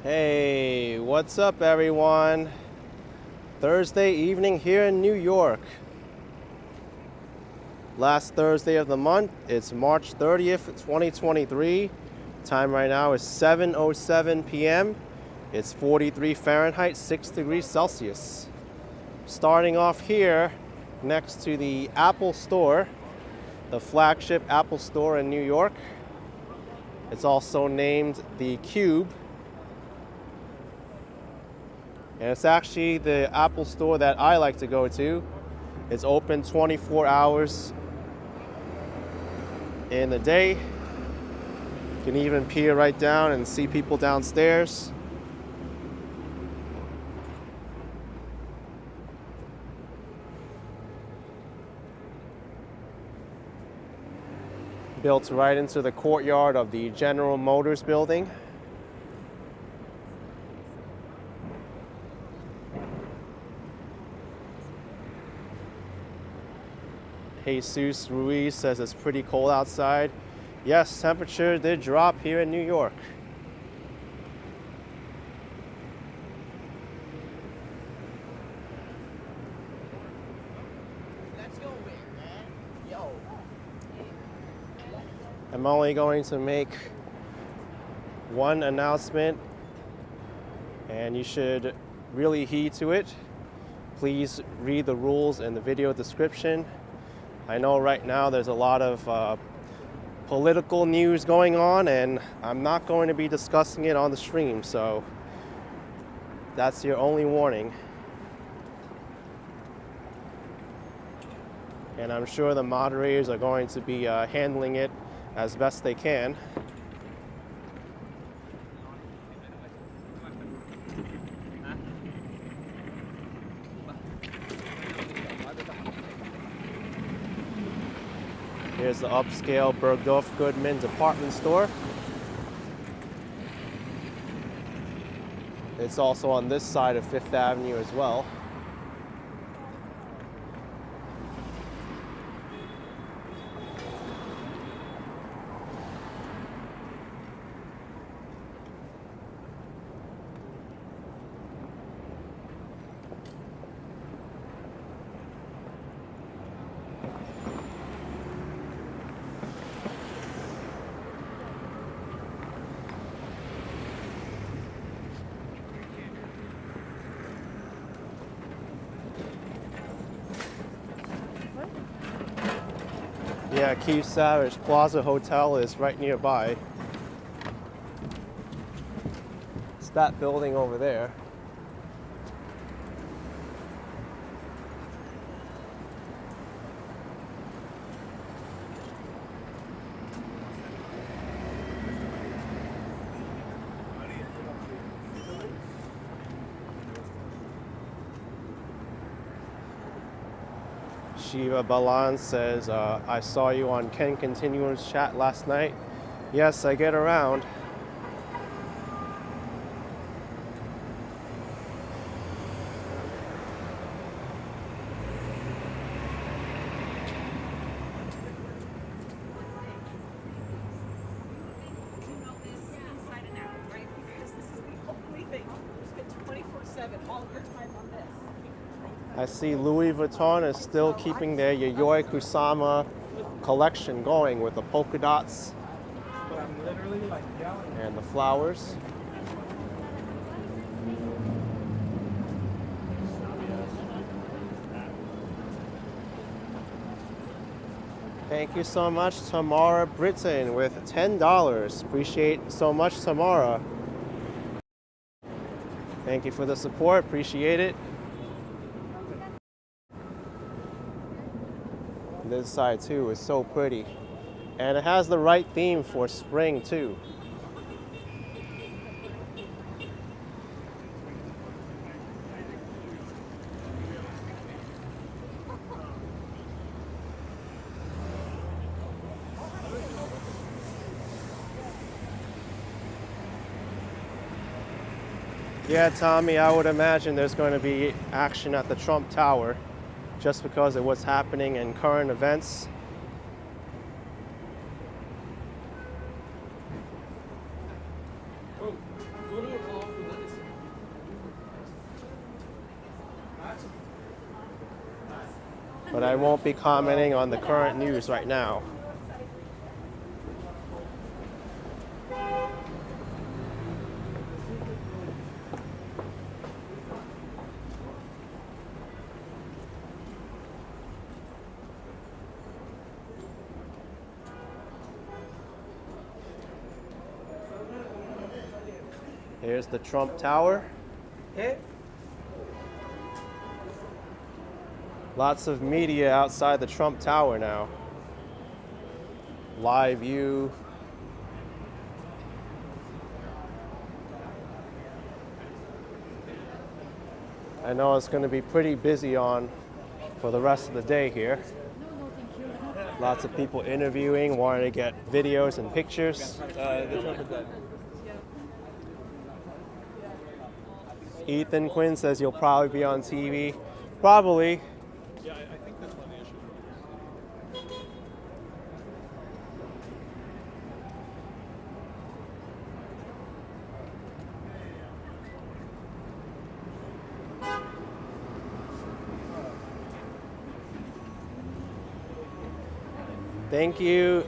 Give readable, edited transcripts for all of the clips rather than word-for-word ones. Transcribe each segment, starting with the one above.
Hey, what's up everyone? Thursday evening here in New York. Last Thursday of the month, it's March 30th, 2023. Time right now is 7:07 p.m. It's 43 Fahrenheit, 6 degrees Celsius. Starting off here next to the Apple Store, the flagship Apple Store in New York. It's also named the Cube. And it's actually the Apple Store that I like to go to. It's open 24 hours in the day. You can even peer right down and see people downstairs. Built right into the courtyard of the General Motors building. Jesus Ruiz says it's pretty cold outside. Yes, temperature did drop here in New York. Let's go where, man? Yo. I'm only going to make one announcement, and you should really heed to it. Please read the rules in the video description. I know right now there's a lot of political news going on, and I'm not going to be discussing it on the stream, so that's your only warning. And I'm sure the moderators are going to be handling it as best they can. Here's the upscale Bergdorf Goodman department store. It's also on this side of Fifth Avenue as well. Yeah, Keith Savage Plaza Hotel is right nearby. It's that building over there. Shiva Balan says, I saw you on Ken Continuum's chat last night. Yes, I get around. I see Louis Vuitton is still keeping their Yayoi Kusama collection going with the polka dots and the flowers. Thank you so much, Tamara Britton, with $10. Appreciate so much, Tamara. Thank you for the support. Appreciate it. This side too is so pretty, and it has the right theme for spring too. Yeah, Tommy, I would imagine there's going to be action at the Trump Tower, just because of what's happening in current events. Oh, go to a call. but I won't be commenting on the current news right now. Here's the Trump Tower. Lots of media outside the Trump Tower now. Live view. I know it's going to be pretty busy on for the rest of the day here. Lots of people interviewing, wanting to get videos and pictures. Ethan Quinn says you'll probably be on TV. Probably. Yeah, I think that's one issue. Thank you,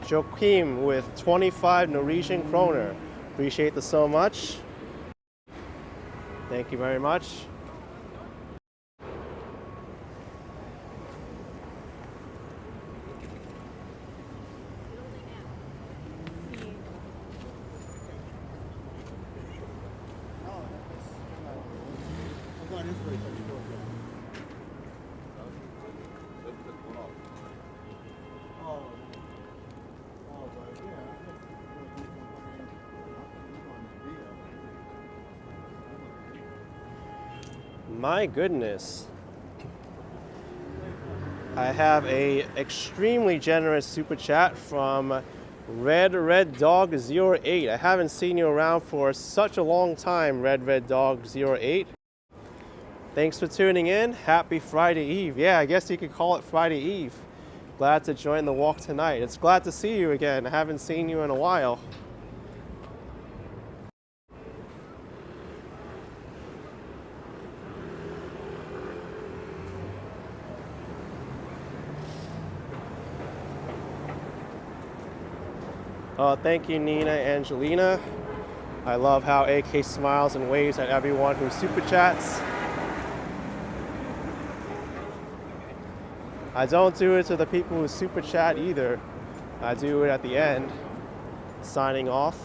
Joachim, with 25 Norwegian kroner. Appreciate this so much. Thank you very much. My goodness. I have a extremely generous super chat from Red Dog 08. I haven't seen you around for such a long time, Red Dog 08. Thanks for tuning in. Happy Friday Eve. Yeah, I guess you could call it Friday Eve. Glad to join the walk tonight. It's glad to see you again. I haven't seen you in a while. Thank you, Nina Angelina. I love how AK smiles and waves at everyone who super chats. I don't do it to the people who super chat either. I do it at the end, signing off.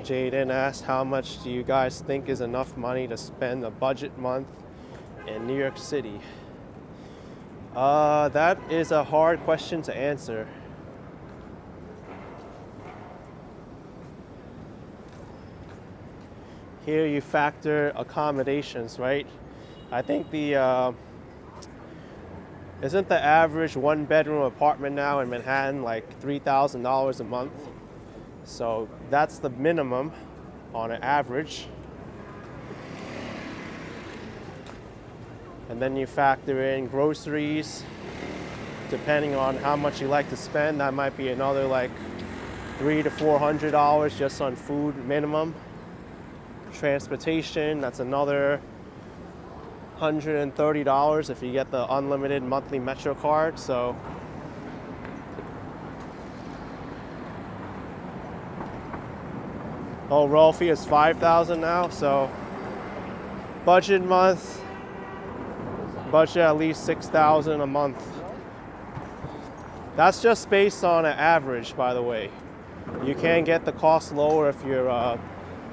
Jaden asked, how much do you guys think is enough money to spend a budget month in New York City? That is a hard question to answer. Here you factor accommodations, right? I think the isn't the average one-bedroom apartment now in Manhattan like $3,000 a month? So that's the minimum on an average. And then you factor in groceries. Depending on how much you like to spend, that might be another like $300 to $400 just on food minimum. Transportation, that's another $130 if you get the unlimited monthly Metro card. So Rolfie is $5,000 now, so budget month, budget at least $6,000 a month. That's just based on an average, by the way. You can get the cost lower if you're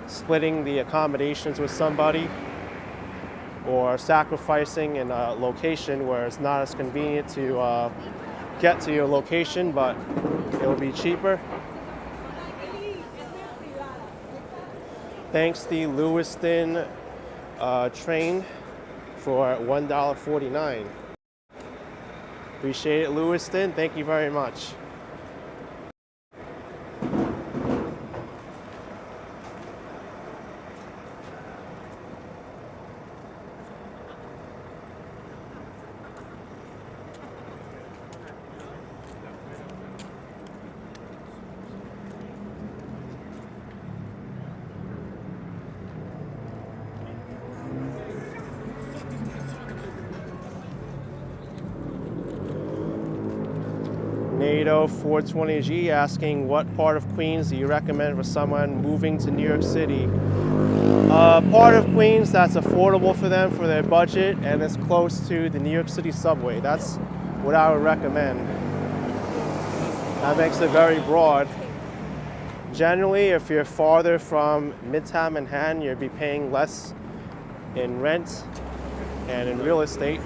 splitting the accommodations with somebody or sacrificing in a location where it's not as convenient to get to your location, but it'll be cheaper. Thanks to Lewiston train for $1.49. Appreciate it, Lewiston. Thank you very much. NATO 420G asking, what part of Queens do you recommend for someone moving to New York City? Part of Queens that's affordable for them for their budget and is close to the New York City subway. That's what I would recommend. That makes it very broad. Generally, if you're farther from Midtown Manhattan, you'll be paying less in rent and in real estate.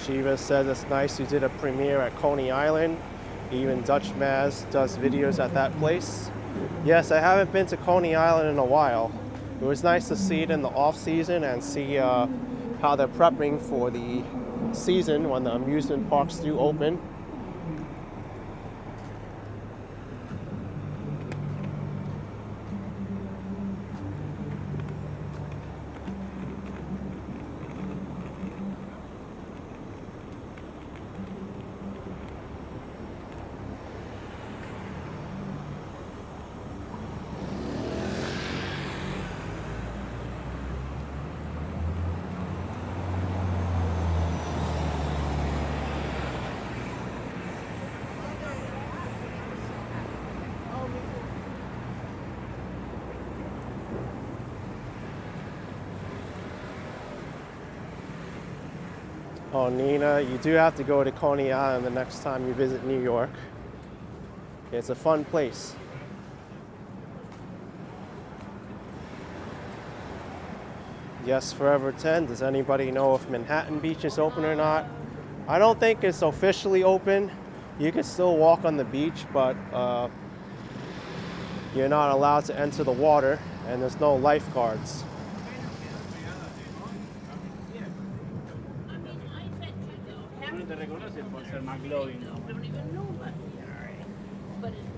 Shiva says it's nice you did a premiere at Coney Island. Even Dutch Maz does videos at that place. Yes, I haven't been to Coney Island in a while. It was nice to see it in the off season and see how they're prepping for the season when the amusement parks do open. Oh, Nina, you do have to go to Coney Island the next time you visit New York. It's a fun place. Yes, Forever 10. Does anybody know if Manhattan Beach is open or not? I don't think it's officially open. You can still walk on the beach, but you're not allowed to enter the water, and there's no lifeguards. Te reconoce por ser McLovin. No, don't even know that. But it's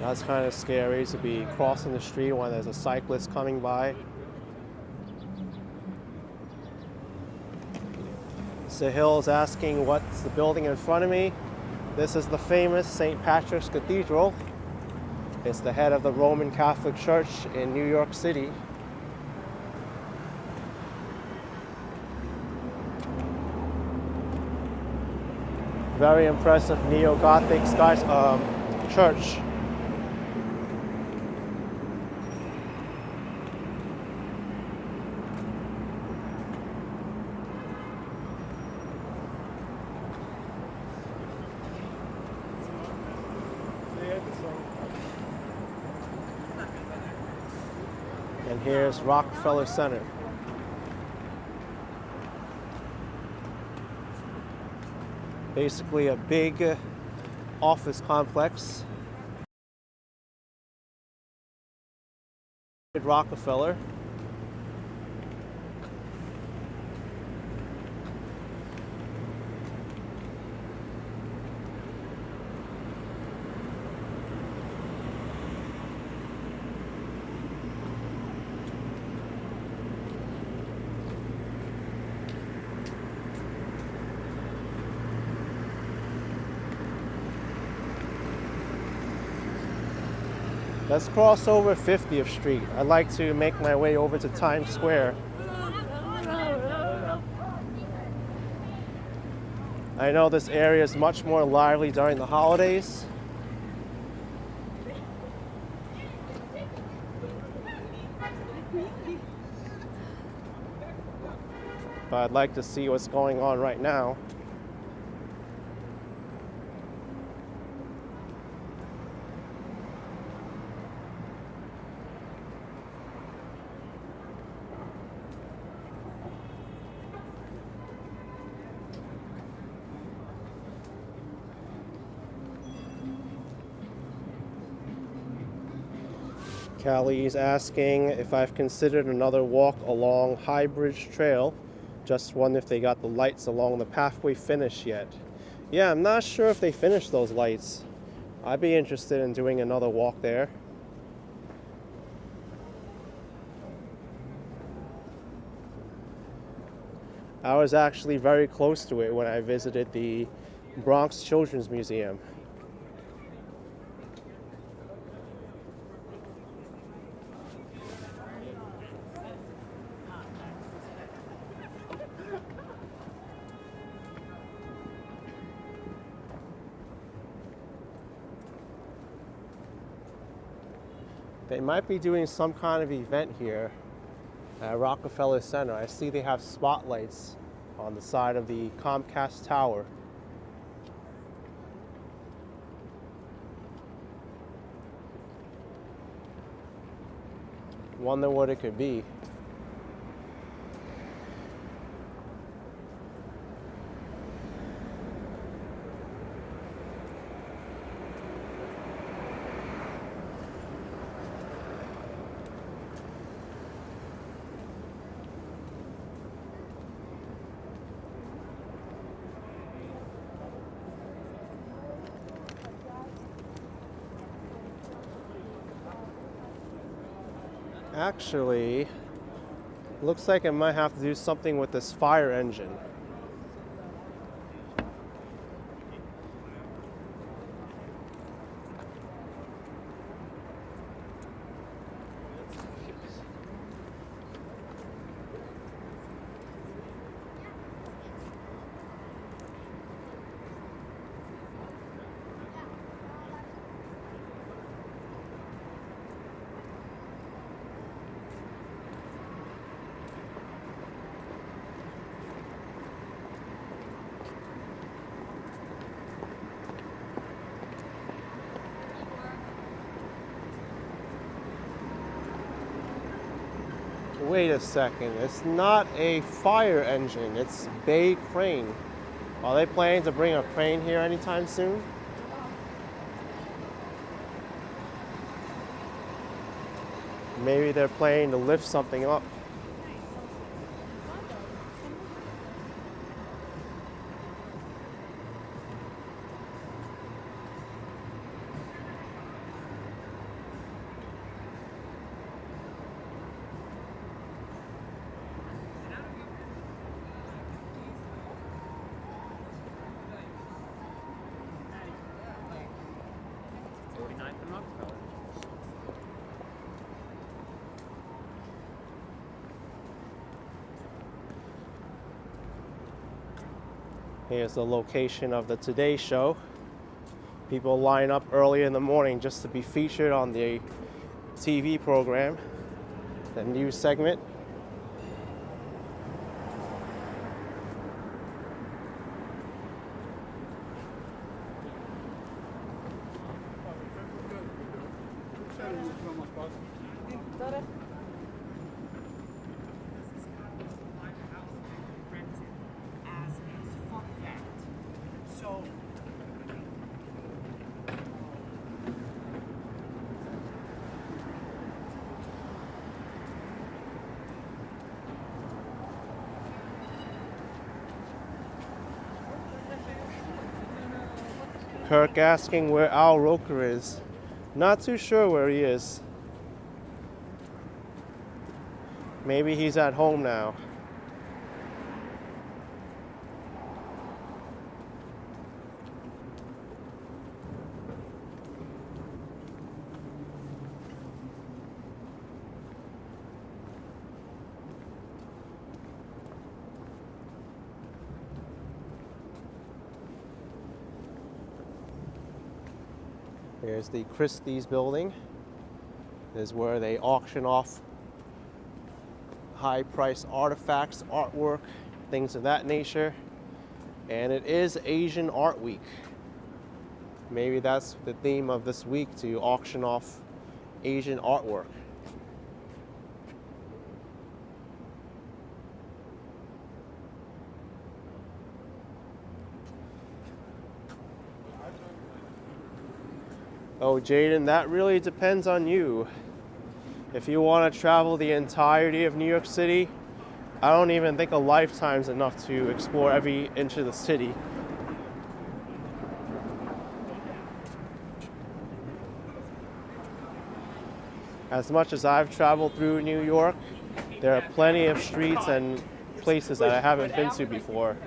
That's kind of scary to be crossing the street when there's a cyclist coming by. Sahil's asking what's the building in front of me. This is the famous St. Patrick's Cathedral. It's the head of the Roman Catholic Church in New York City. Very impressive neo-Gothic church. And here's Rockefeller Center. Basically a big office complex. Rockefeller. Let's cross over 50th Street. I'd like to make my way over to Times Square. I know this area is much more lively during the holidays. But I'd like to see what's going on right now. Callie's asking if I've considered another walk along High Bridge Trail. Just wonder if they got the lights along the pathway finished yet. Yeah, I'm not sure if they finished those lights. I'd be interested in doing another walk there. I was actually very close to it when I visited the Bronx Children's Museum. They might be doing some kind of event here at Rockefeller Center. I see they have spotlights on the side of the Comcast Tower. Wonder what it could be. Actually, looks like I might have to do something with this fire engine. Wait a second, it's not a fire engine, it's Bay Crane. Are they planning to bring a crane here anytime soon? Maybe they're planning to lift something up. Here's the location of the Today Show. People line up early in the morning just to be featured on the TV program, the news segment. Kirk asking where Al Roker is. Not too sure where he is. Maybe he's at home now. Here's the Christie's building. This is where they auction off high-priced artifacts, artwork, things of that nature. And it is Asian Art Week. Maybe that's the theme of this week, to auction off Asian artwork. Oh, Jaden, that really depends on you. If you want to travel the entirety of New York City, I don't even think a lifetime's enough to explore every inch of the city. As much as I've traveled through New York, there are plenty of streets and places that I haven't been to before.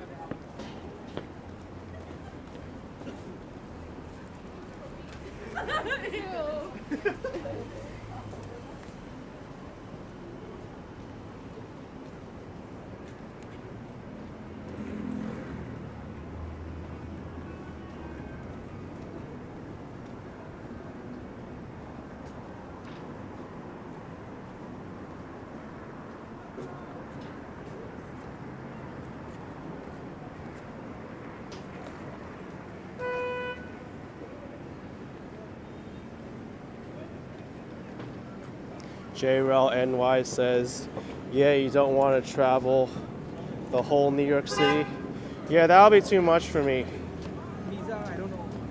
JRL NY says, yeah, you don't want to travel the whole New York City. Yeah, that'll be too much for me.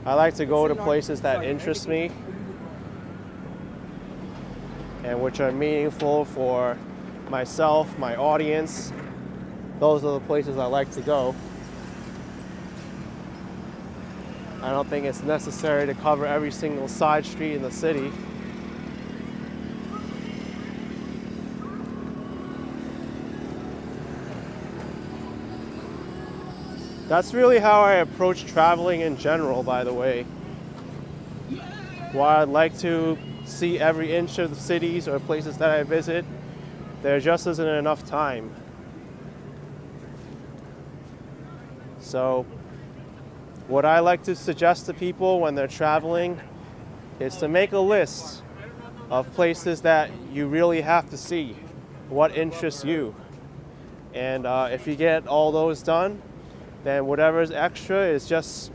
I like to go to places that interest me and which are meaningful for myself, my audience. Those are the places I like to go. I don't think it's necessary to cover every single side street in the city. That's really how I approach traveling in general, by the way. While I'd like to see every inch of the cities or places that I visit, there just isn't enough time. So, what I like to suggest to people when they're traveling is to make a list of places that you really have to see, what interests you. And if you get all those done, then whatever's extra is just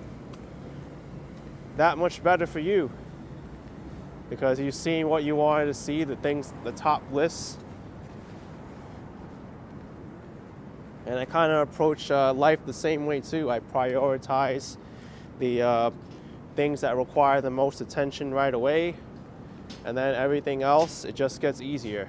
that much better for you, because you've seen what you wanted to see, the things, the top lists. And I kind of approach life the same way too. I prioritize the things that require the most attention right away, and then everything else, it just gets easier.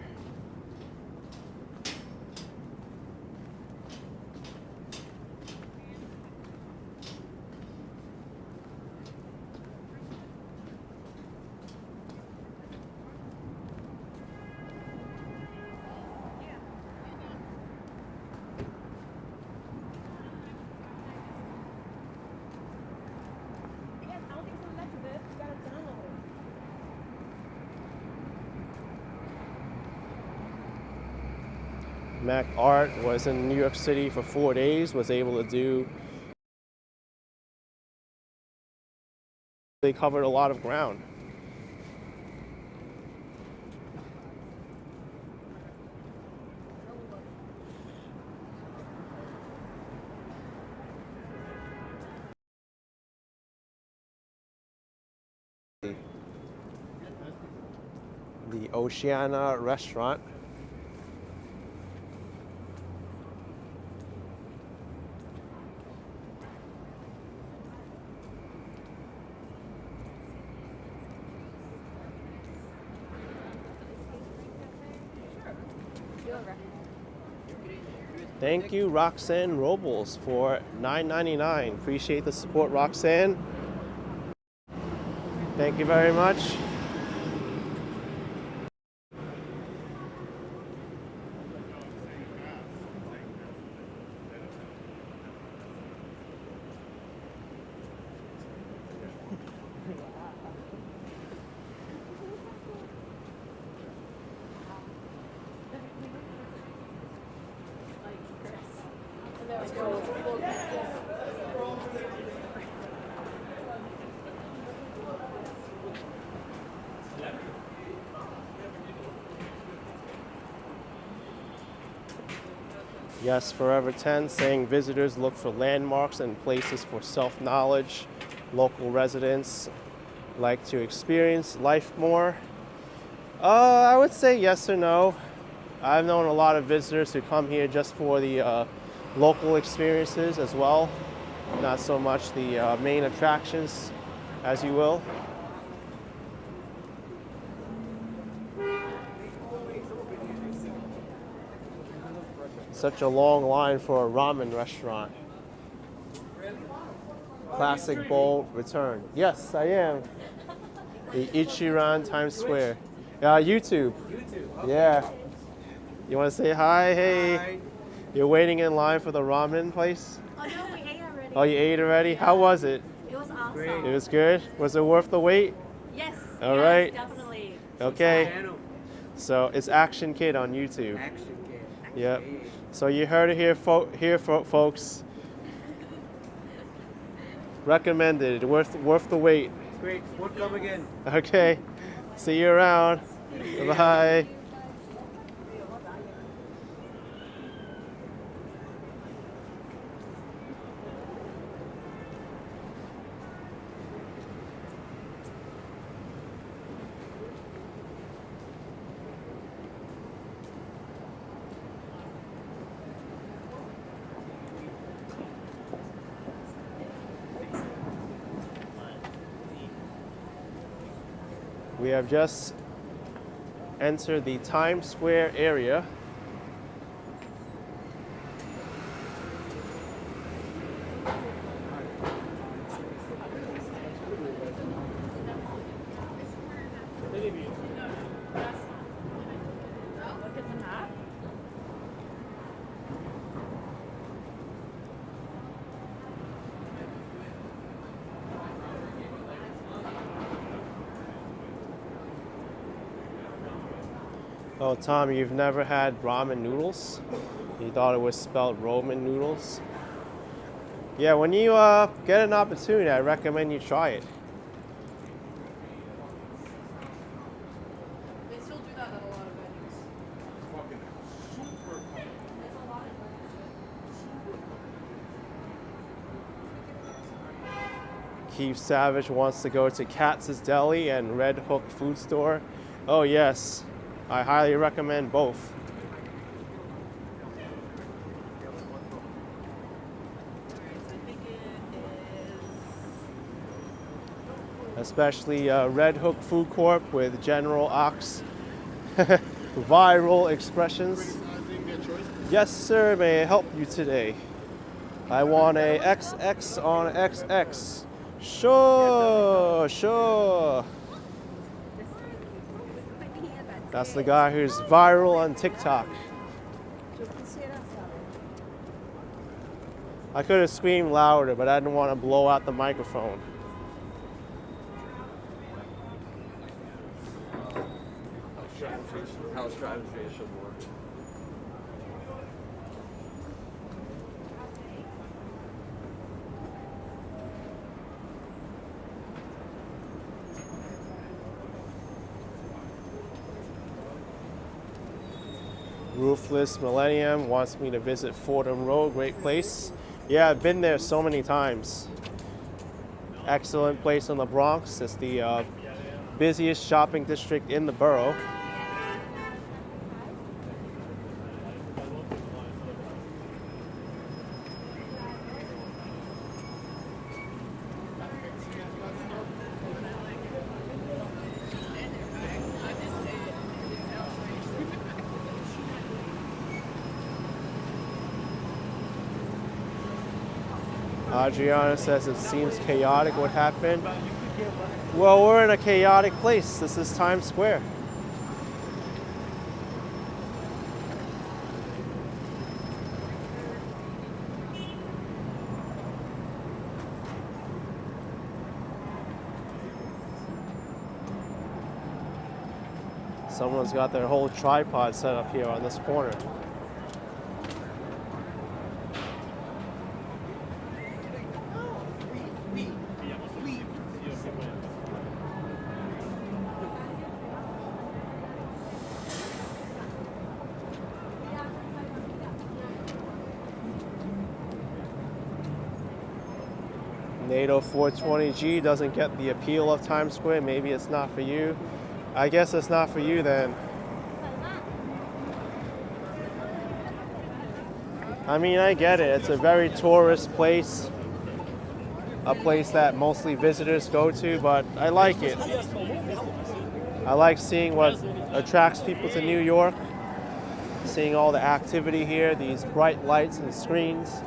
Mac Art was in New York City for 4 days, was able to do, they covered a lot of ground. The Oceana restaurant. Thank you, Roxanne Robles, for $9.99. Appreciate the support, Roxanne. Thank you very much. Yes, Forever 10 saying visitors look for landmarks and places for self-knowledge. Local residents like to experience life more. I would say yes or no. I've known a lot of visitors who come here just for the local experiences as well, not so much the main attractions, as you will. Such a long line for a ramen restaurant. Classic bowl return. Yes, I am. The Ichiran Times Square. YouTube. YouTube. Yeah. You want to say hi? Hey. Hi. You're waiting in line for the ramen place? Oh no, we ate already. Oh, you ate already? How was it? It was awesome. Great. It was good? Was it worth the wait? Yes. All yes, right. Definitely. Okay. Channel. So it's Action Kid on YouTube. Action Kid. Yep. Hey. So you heard it here, folks. Recommended. Worth the wait. Great. We'll come again. Okay. See you around. Bye. We have just entered the Times Square area. Look at the map. Oh, Tom, you've never had ramen noodles? You thought it was spelled Roman noodles? Yeah, when you get an opportunity, I recommend you try it. They still do that at a lot of venues. Fucking super cold. Keith Savage wants to go to Katz's Deli and Red Hook Food Store. Oh, yes. I highly recommend both. So I think it is. Especially Red Hook Food Corp with General Ox viral expressions. Criticizing their choices. Yes, sir, may I help you today? I want a XX on XX. Sure, sure. That's the guy who's viral on TikTok. I could have screamed louder, but I didn't want to blow out the microphone. How strategy should work. Roofless Millennium wants me to visit Fordham Road, great place. Yeah, I've been there so many times. Excellent place in the Bronx. It's the busiest shopping district in the borough. Adriana says it seems chaotic what happened. Well, we're in a chaotic place. This is Times Square. Someone's got their whole tripod set up here on this corner. NATO 420G doesn't get the appeal of Times Square. Maybe it's not for you. I guess it's not for you then. I mean, I get it. It's a very tourist place. A place that mostly visitors go to, but I like it. I like seeing what attracts people to New York. Seeing all the activity here, these bright lights and screens.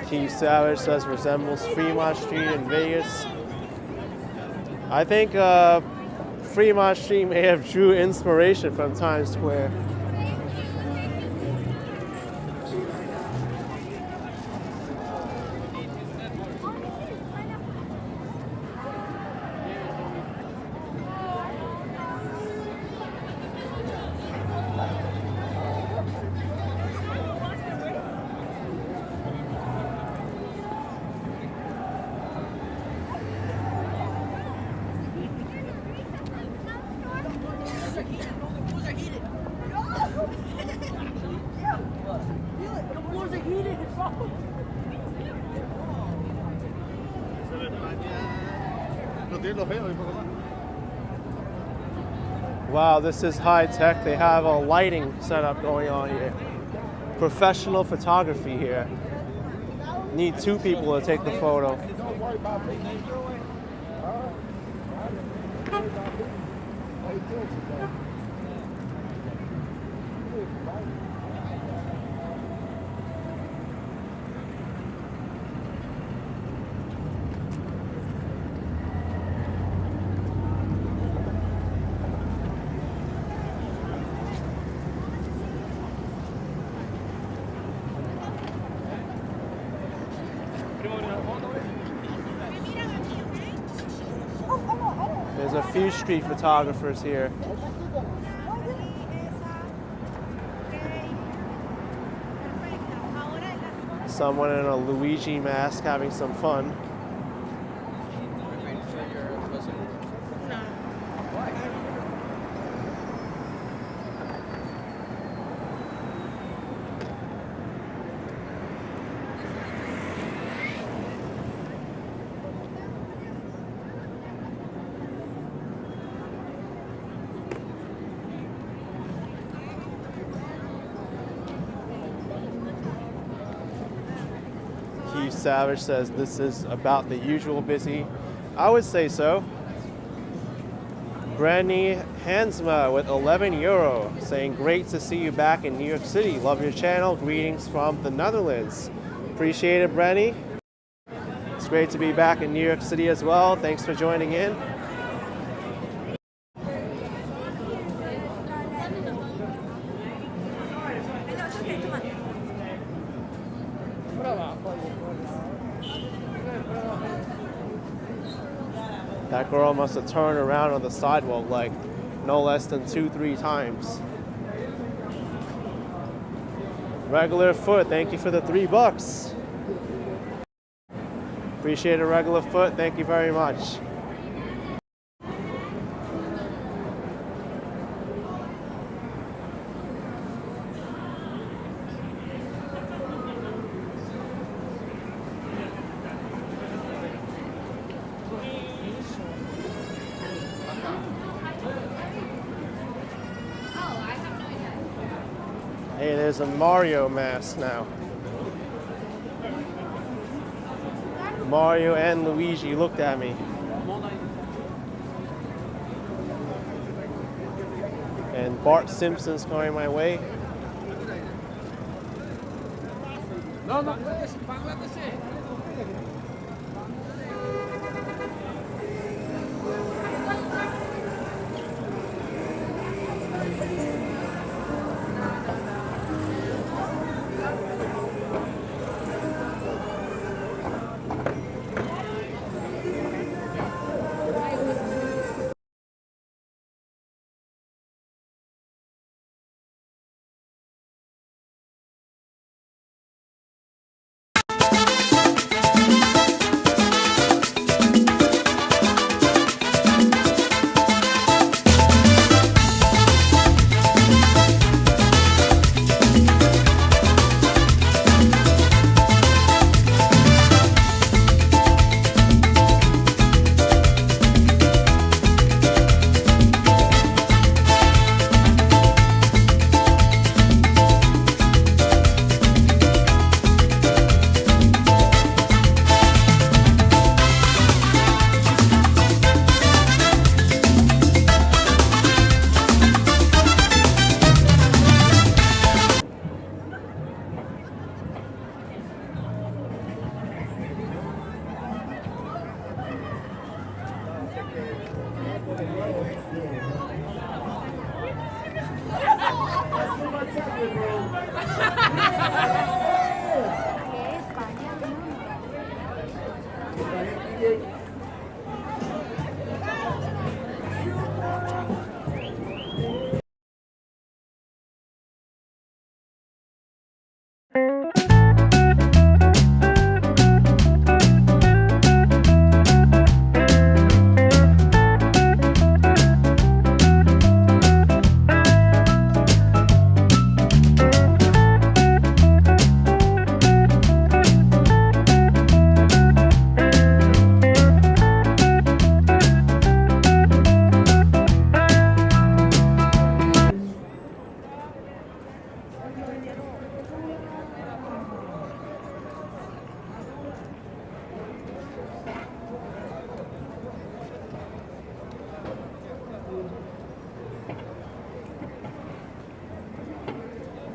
Keith Savage says resembles Fremont Street in Vegas. I think Fremont Street may have drew inspiration from Times Square. Wow, this is high tech. They have a lighting setup going on here. Professional photography here. Need two people to take the photo. There's a few street photographers here. Someone in a Luigi mask having some fun. Keith Savage says this is about the usual busy. I would say so. Brandy Hansma with 11 euro saying great to see you back in New York City. Love your channel. Greetings from the Netherlands. Appreciate it, Brandy. It's great to be back in New York City as well. Thanks for joining in. That girl must have turned around on the sidewalk like no less than 2-3 times. Regular Foot, thank you for the $3. Appreciate it, Regular Foot. Thank you very much. Hey, there's a Mario mask now. Mario and Luigi looked at me. And Bart Simpson's going my way.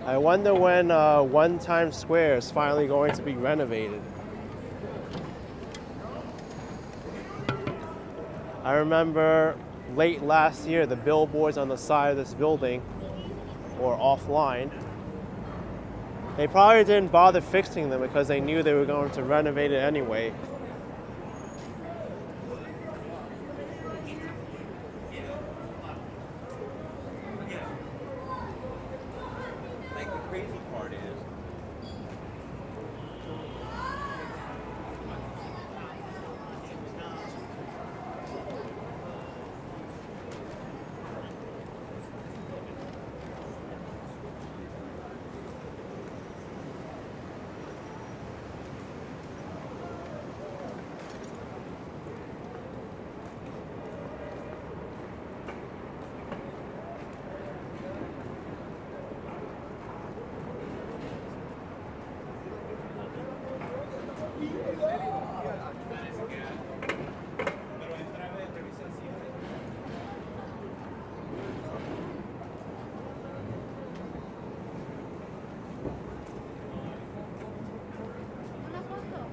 I wonder when One Times Square is finally going to be renovated. I remember late last year, the billboards on the side of this building were offline. They probably didn't bother fixing them because they knew they were going to renovate it anyway. Like the crazy part is,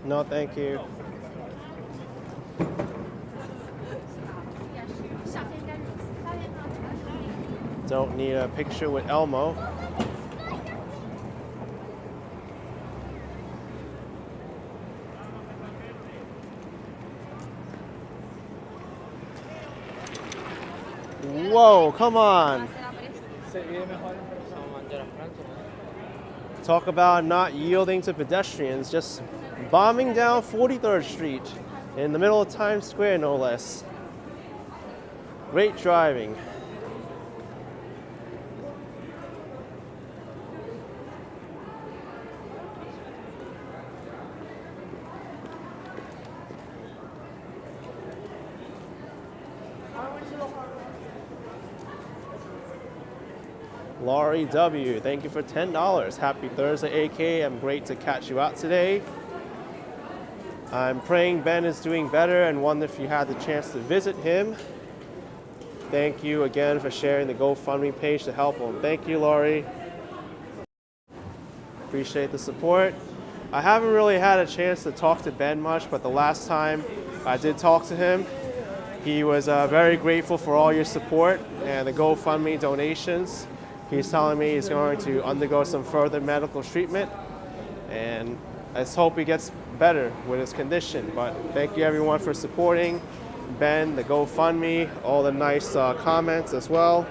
No, thank you. Don't need a picture with Elmo. Whoa, come on. Talk about not yielding to pedestrians, just bombing down 43rd Street in the middle of Times Square, no less. Great driving. Laurie W, thank you for $10. Happy Thursday, AK. I'm great to catch you out today. I'm praying Ben is doing better and wonder if you had the chance to visit him. Thank you again for sharing the GoFundMe page to help him. Thank you, Laurie. Appreciate the support. I haven't really had a chance to talk to Ben much, but the last time I did talk to him, he was very grateful for all your support and the GoFundMe donations. He's telling me he's going to undergo some further medical treatment, and let's hope he gets better with his condition. But thank you everyone for supporting Ben, the GoFundMe, all the nice comments as well.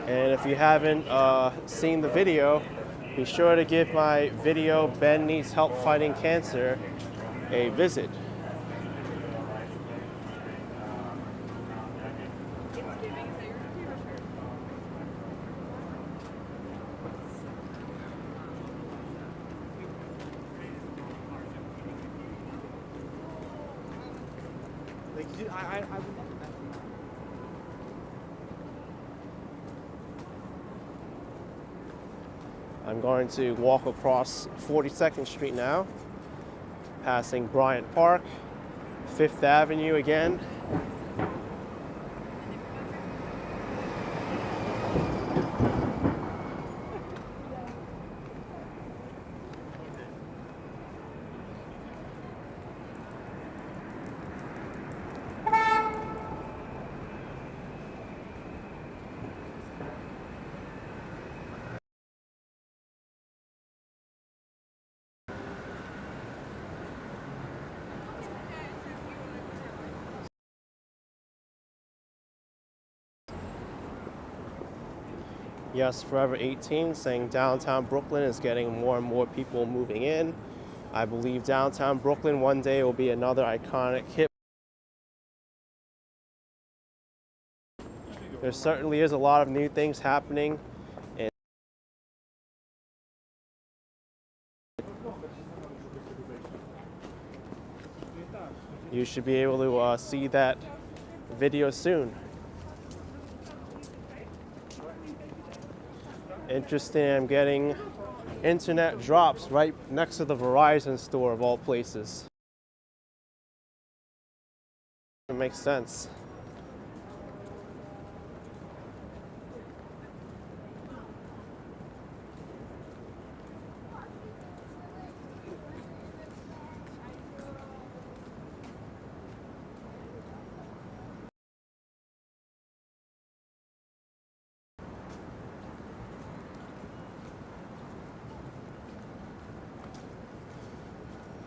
And if you haven't seen the video, be sure to give my video, Ben Needs Help Fighting Cancer, a visit. I'm going to walk across 42nd Street now, passing Bryant Park, 5th Avenue again. Yes, Forever 18 saying downtown Brooklyn is getting more and more people moving in. I believe downtown Brooklyn one day will be another iconic hip. There certainly is a lot of new things happening. And you should be able to see that video soon. Interesting, I'm getting internet drops right next to the Verizon store of all places. It makes sense.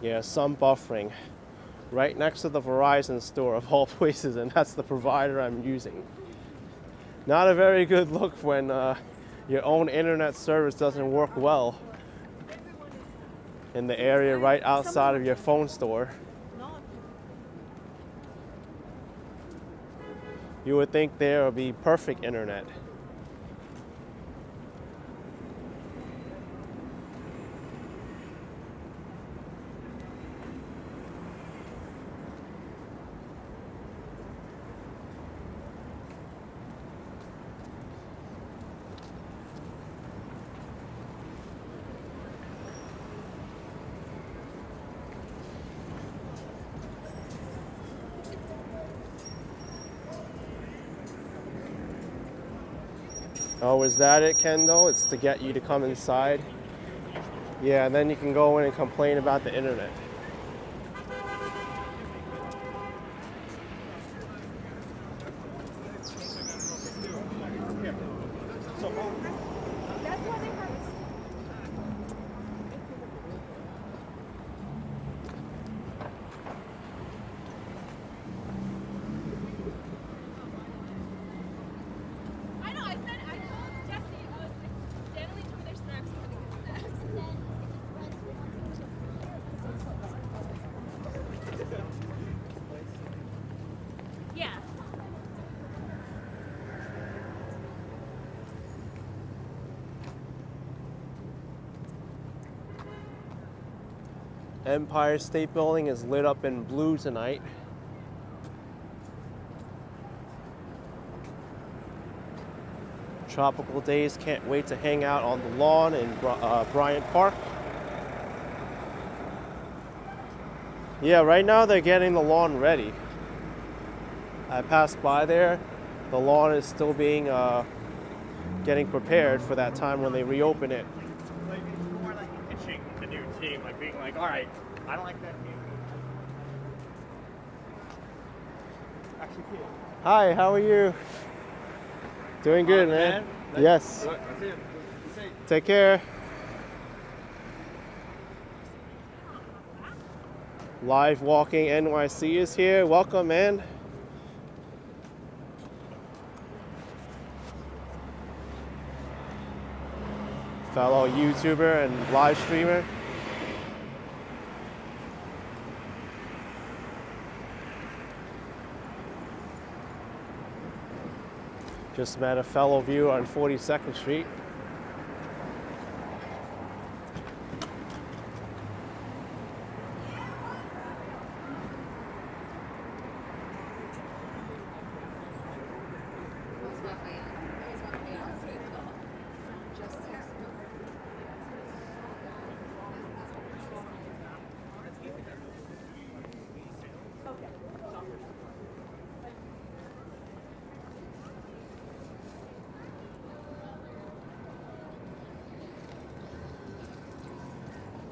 Yeah, some buffering. Right next to the Verizon store of all places, and that's the provider I'm using. Not a very good look when your own internet service doesn't work well in the area right outside of your phone store. You would think there would be perfect internet. Oh, is that it, Kendall? It's to get you to come inside? Yeah, and then you can go in and complain about the internet. Yeah. Empire State Building is lit up in blue tonight. Tropical days, can't wait to hang out on the lawn in Bryant Park. Yeah, right now they're getting the lawn ready. I passed by there. The lawn is still being getting prepared for that time when they reopen it. Like, it's more like pitching the new team, like being like, all right, I don't like that team. Actually, cool. Hi, how are you? Doing good, man. Yes. That's it. Take care. Live Walking NYC is here. Welcome, man. Fellow YouTuber and live streamer. Just met a fellow viewer on 42nd Street.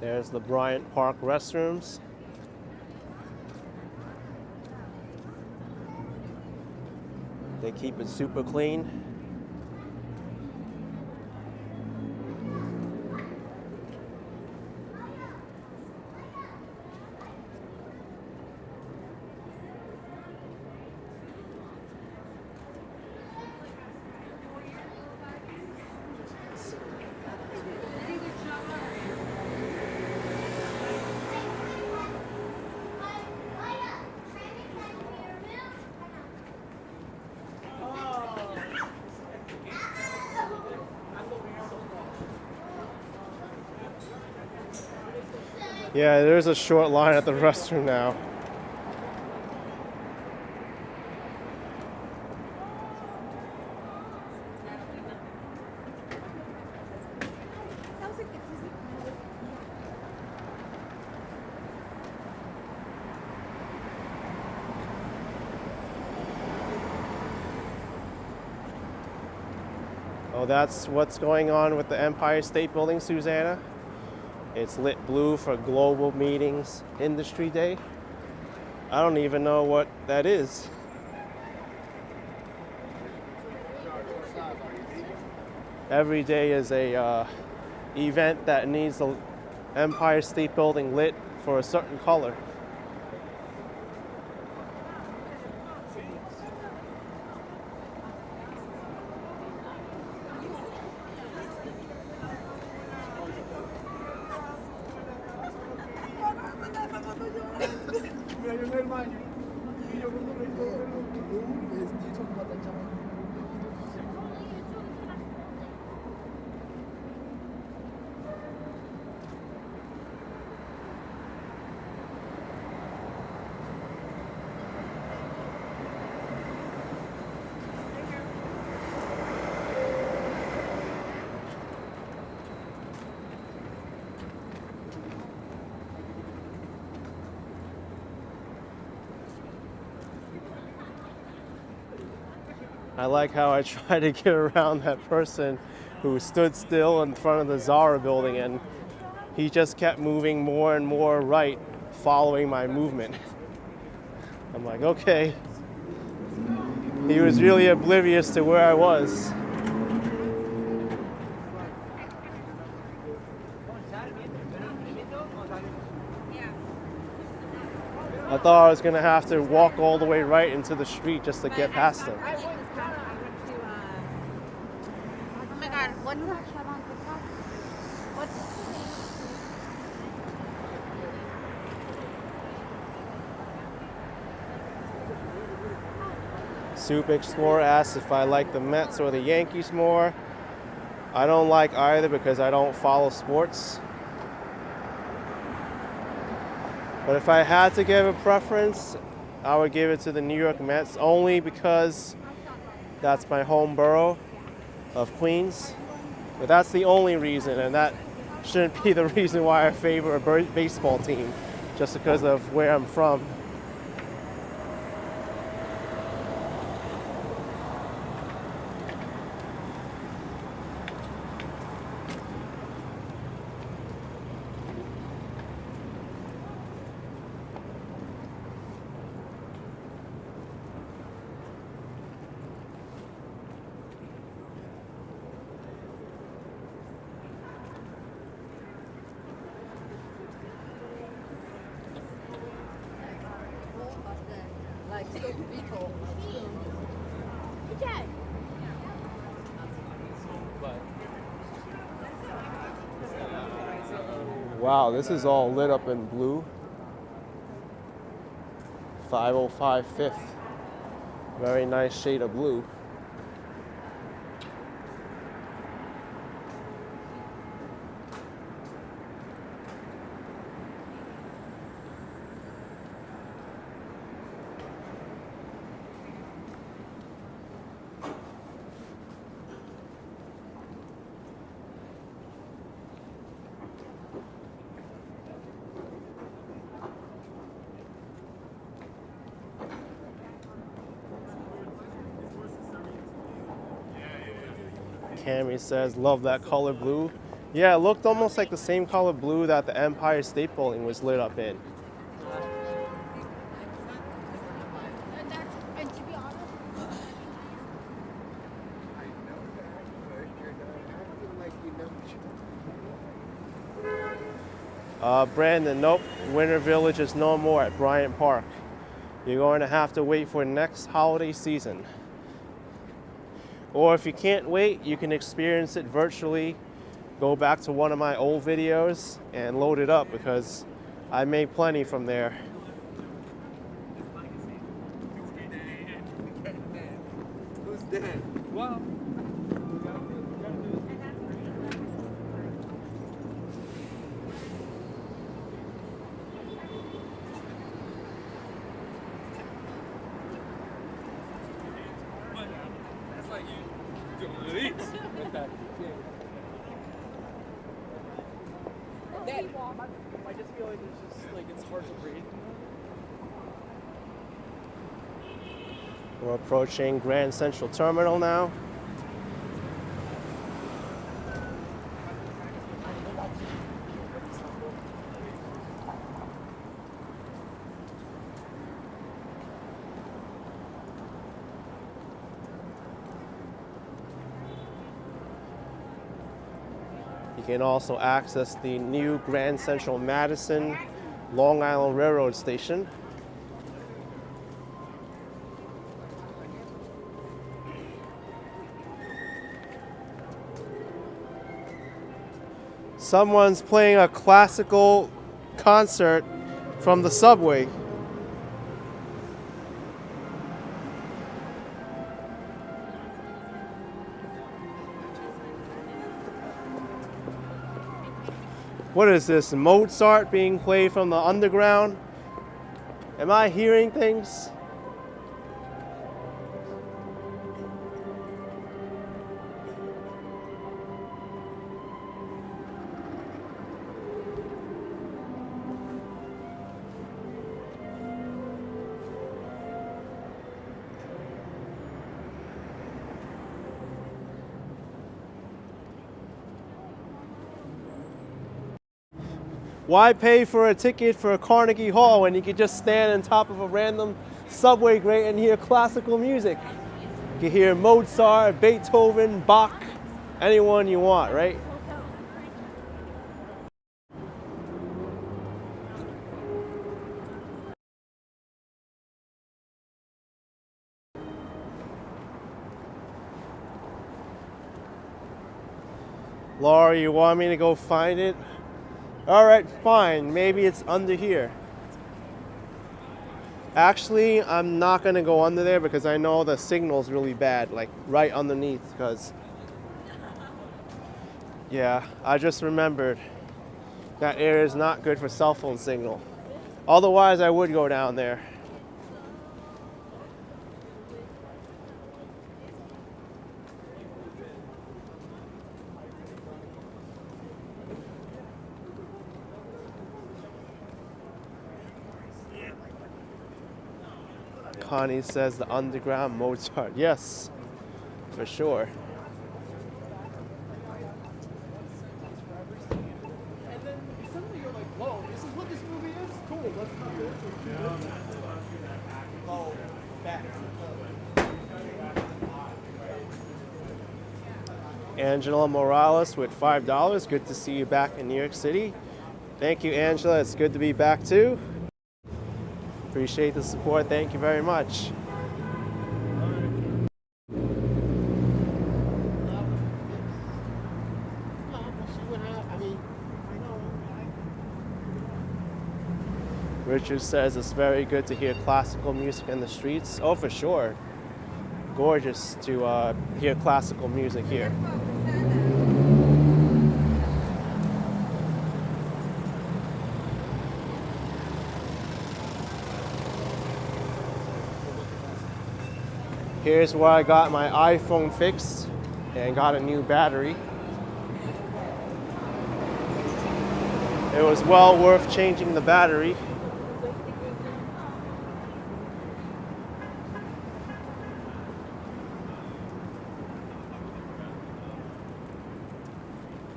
There's the Bryant Park restrooms. They keep it super clean. Yeah, there's a short line at the restroom now. Oh, that's what's going on with the Empire State Building, Susanna. It's lit blue for Global Meetings Industry Day. I don't even know what that is. Every day is a event that needs Empire State Building lit for a certain color. I like how I tried to get around that person who stood still in front of the Zara building, and he just kept moving more and more right, following my movement. I'm like, okay. He was really oblivious to where I was. I thought I was gonna have to walk all the way right into the street just to get past him. I went to, oh my God, what's that? What's Soup Explorer asks if I like the Mets or the Yankees more. I don't like either because I don't follow sports. But if I had to give a preference, I would give it to the New York Mets, only because that's my home borough of Queens. But that's the only reason, and that shouldn't be the reason why I favor a baseball team, just because of where I'm from. Wow, this is all lit up in blue. 505 Fifth. Very nice shade of blue. Cammy says, love that color blue. Yeah, it looked almost like the same color blue that the Empire State Building was lit up in. Brandon, nope, Winter Village is no more at Bryant Park. You're going to have to wait for next holiday season. Or if you can't wait, you can experience it virtually. Go back to one of my old videos and load it up, because I made plenty from there. Who's dead? Well. That's like you doing release. I just feel like it's just like it's hard to breathe. We're approaching Grand Central Terminal now. You can also access the new Grand Central Madison Long Island Railroad Station. Someone's playing a classical concert from the subway. What is this? Mozart being played from the underground? Am I hearing things? Why pay for a ticket for a Carnegie Hall when you could just stand on top of a random subway grate and hear classical music? You can hear Mozart, Beethoven, Bach, anyone you want, right? Laura, you want me to go find it? All right, fine. Maybe it's under here. Actually, I'm not gonna go under there because I know the signal's really bad, like right underneath, because yeah, I just remembered that area is not good for cell phone signal. Otherwise, I would go down there. Connie says the underground Mozart. Yes, for sure. And then suddenly you're like, whoa, this is what this movie is? Cool, let's not do this. Oh, back. Angela Morales with $5. Good to see you back in New York City. Thank you, Angela. It's good to be back too. Appreciate the support. Thank you very much. Richard says it's very good to hear classical music in the streets. Oh, for sure. Gorgeous to hear classical music here. Here's where I got my iPhone fixed and got a new battery. It was well worth changing the battery.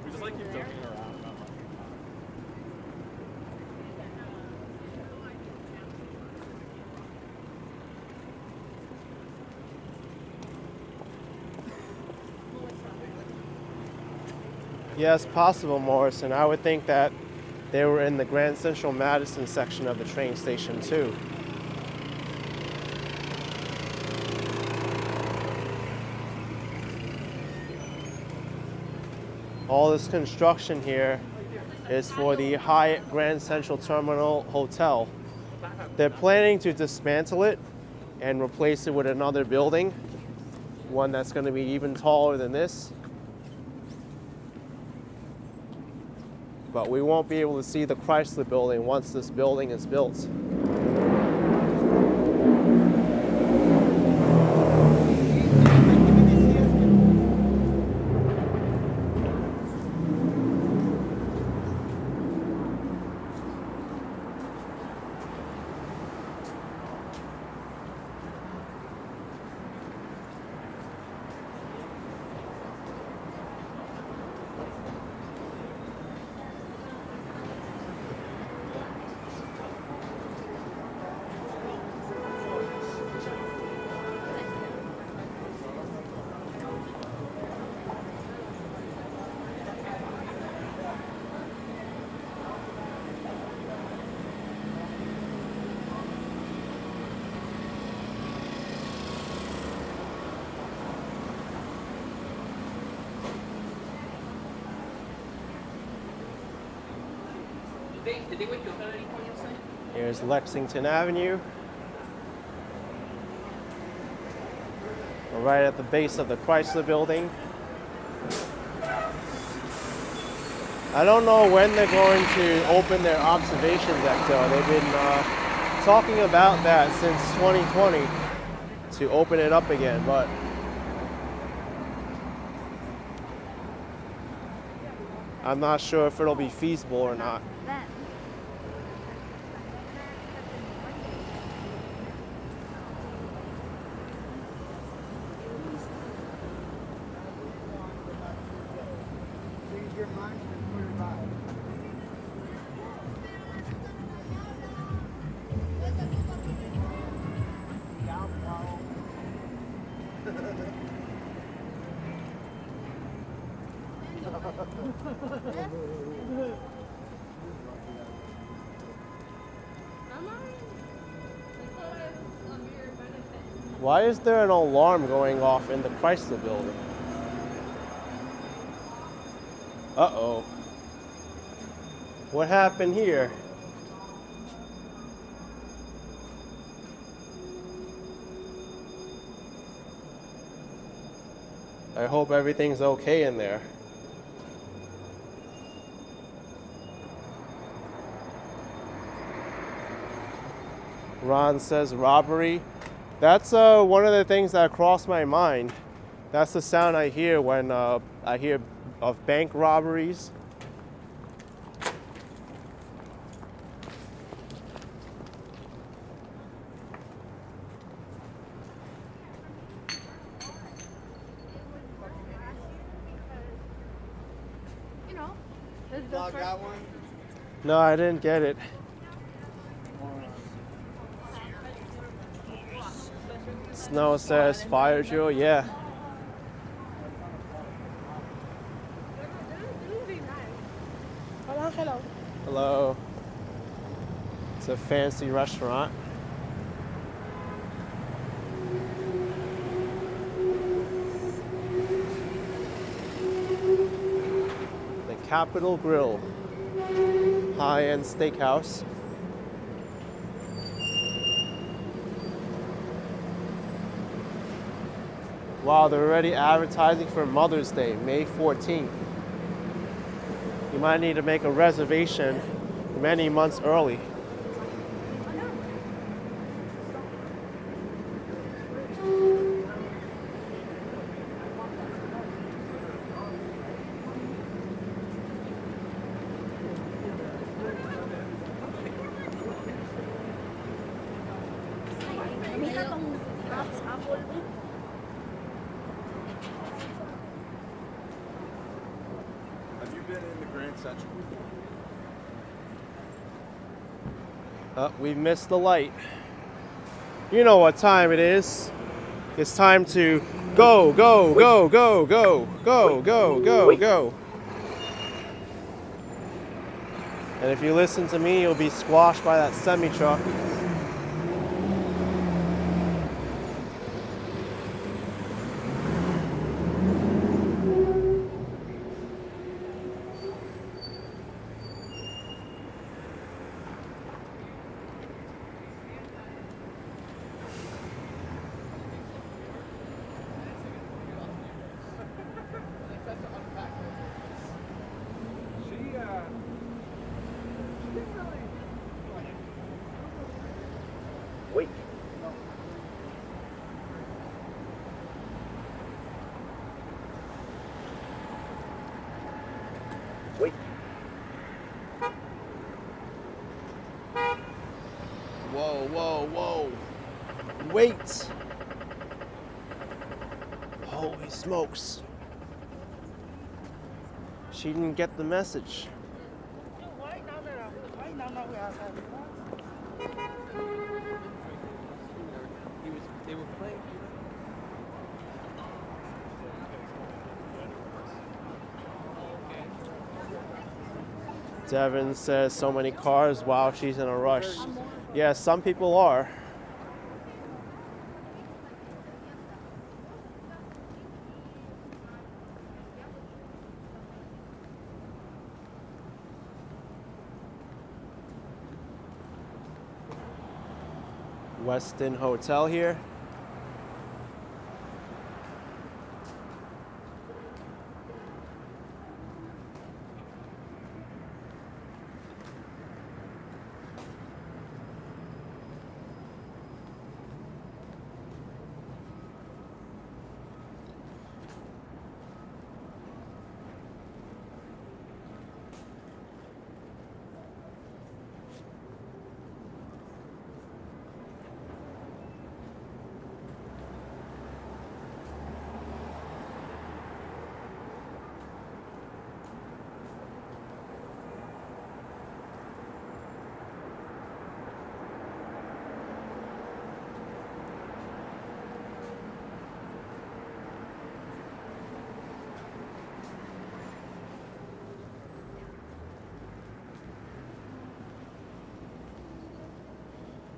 We just like keep joking around about like, Yes, possible, Morrison. I would think that they were in the Grand Central Madison section of the train station too. All this construction here is for the Hyatt Grand Central Terminal Hotel. They're planning to dismantle it and replace it with another building, one that's going to be even taller than this. But we won't be able to see the Chrysler Building once this building is built. Here's Lexington Avenue. We're right at the base of the Chrysler Building. I don't know when they're going to open their observation deck though. They've been talking about that since 2020 to open it up again, but I'm not sure if it'll be feasible or not. Then. Change your mind and put it out. Why is there an alarm going off in the Chrysler Building? Uh-oh. What happened here? I hope everything's okay in there. Ron says robbery. That's one of the things that crossed my mind. That's the sound I hear when I hear of bank robberies. You know, this is the Log first. that one. No, I didn't get it. Snow says fire drill, yeah. Hello. Hello. It's a fancy restaurant. The Capitol Grill, high-end steakhouse. Wow, they're already advertising for Mother's Day, May 14th. You might need to make a reservation many months early. Have you been in the Grand Central? We missed the light. You know what time it is. It's time to go, go, go, go, go, go, go, go, go. And if you listen to me, you'll be squashed by that semi-truck. Wait. Wait. Whoa, whoa, whoa. Wait. Holy smokes. She didn't get the message. They were playing. Devin says so many cars while she's in a rush. Yeah, some people are. Westin Hotel here.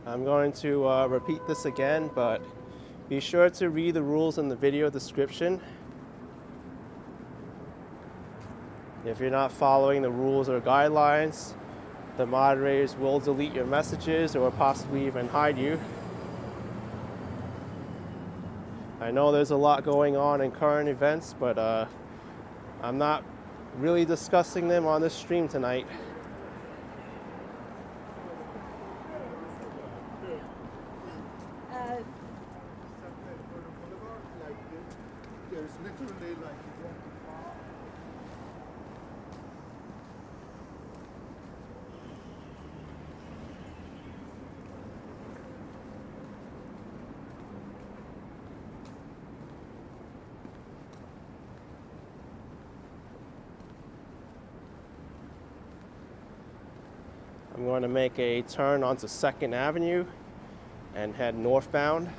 I'm going to repeat this again, but be sure to read the rules in the video description. If you're not following the rules or guidelines, the moderators will delete your messages or possibly even hide you. I know there's a lot going on in current events, but I'm not really discussing them on this stream tonight. There's literally like I'm going to make a turn onto 2nd Avenue and head northbound.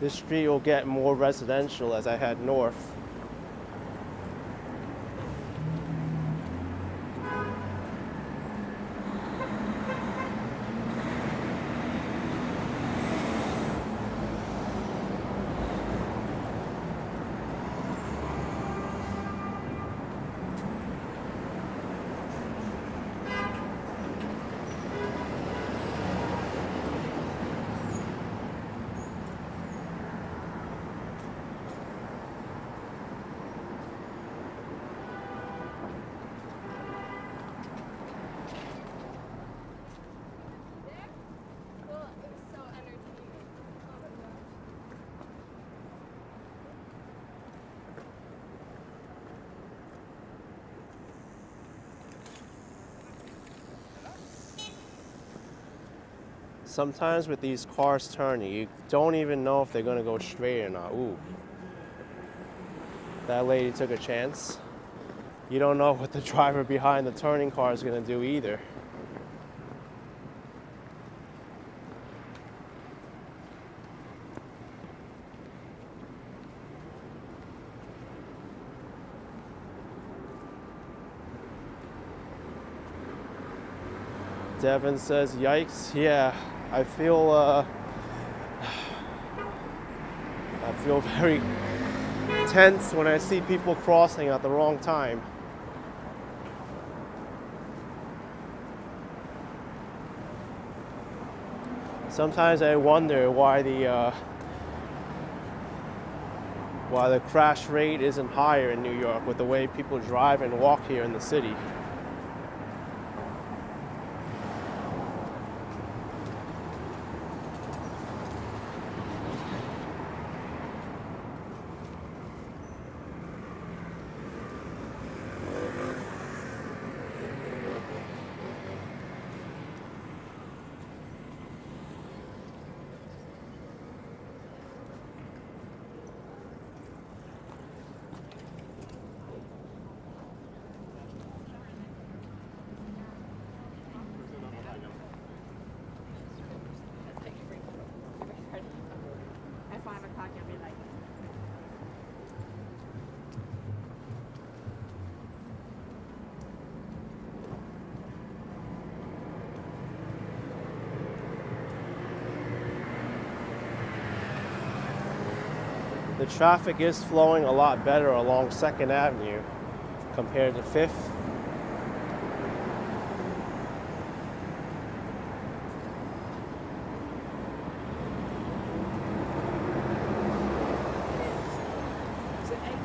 This street will get more residential as I head north. Sometimes with these cars turning, you don't even know if they're gonna go straight or not. Ooh. That lady took a chance. You don't know what the driver behind the turning car is gonna do either. Devin says, yikes. Yeah, I feel very tense when I see people crossing at the wrong time. Sometimes I wonder why the crash rate isn't higher in New York with the way people drive and walk here in the city. traffic is flowing a lot better along 2nd Avenue compared to 5th. Is it 8?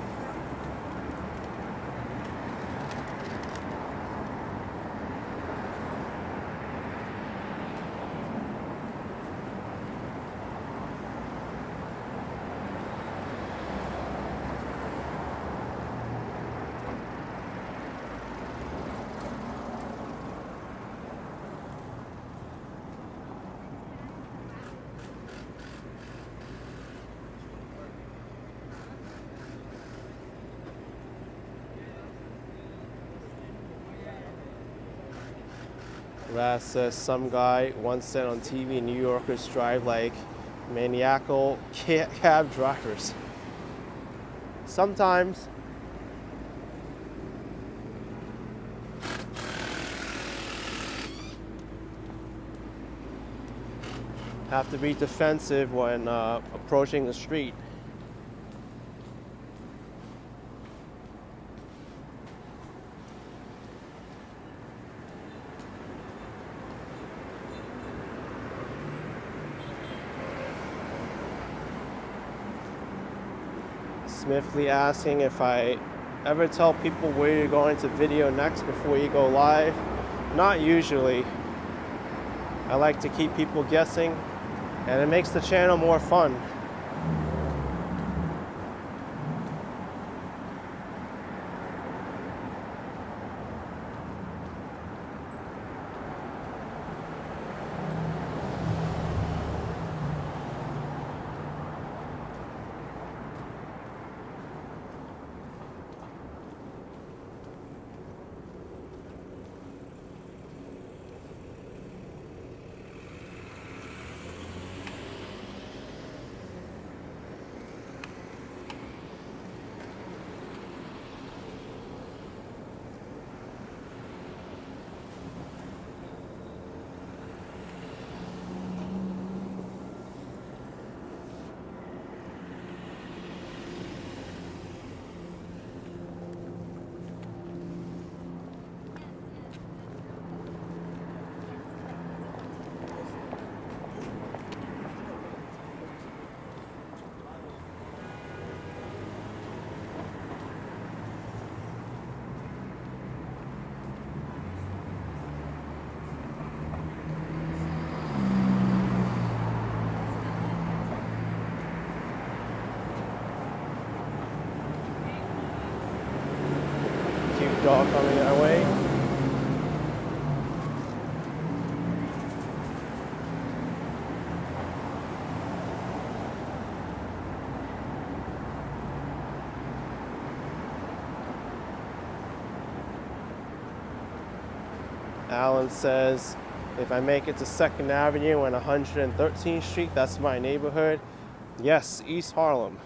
Raz says some guy once said on TV, New Yorkers drive like maniacal cab drivers. Sometimes. Have to be defensive when approaching the street. Smithly asking if I ever tell people where you're going to video next before you go live. Not usually. I like to keep people guessing, and it makes the channel more fun. Dog coming our way. Alan says, if I make it to 2nd Avenue and 113th Street, that's my neighborhood. Yes, East Harlem.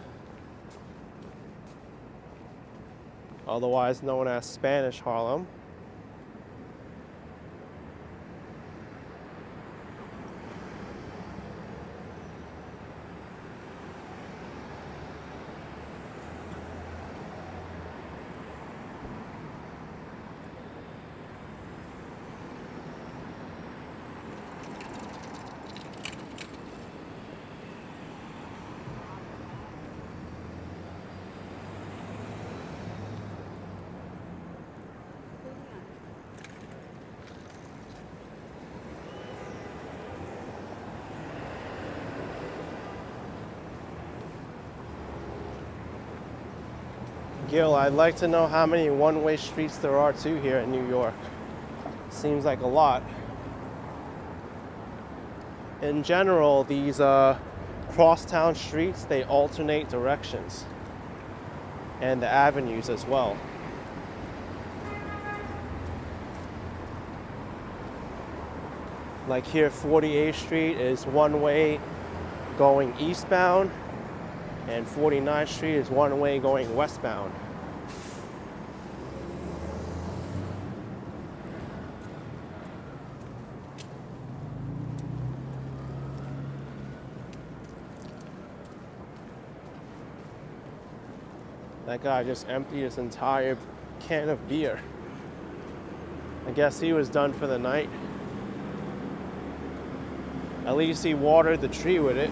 Otherwise known as Spanish Harlem. Gil, I'd like to know how many one-way streets there are too here in New York. Seems like a lot. In general, these crosstown streets, they alternate directions. And the avenues as well. Like here, 48th Street is one way going eastbound, and 49th Street is one way going westbound. That guy just emptied his entire can of beer. I guess he was done for the night. At least he watered the tree with it.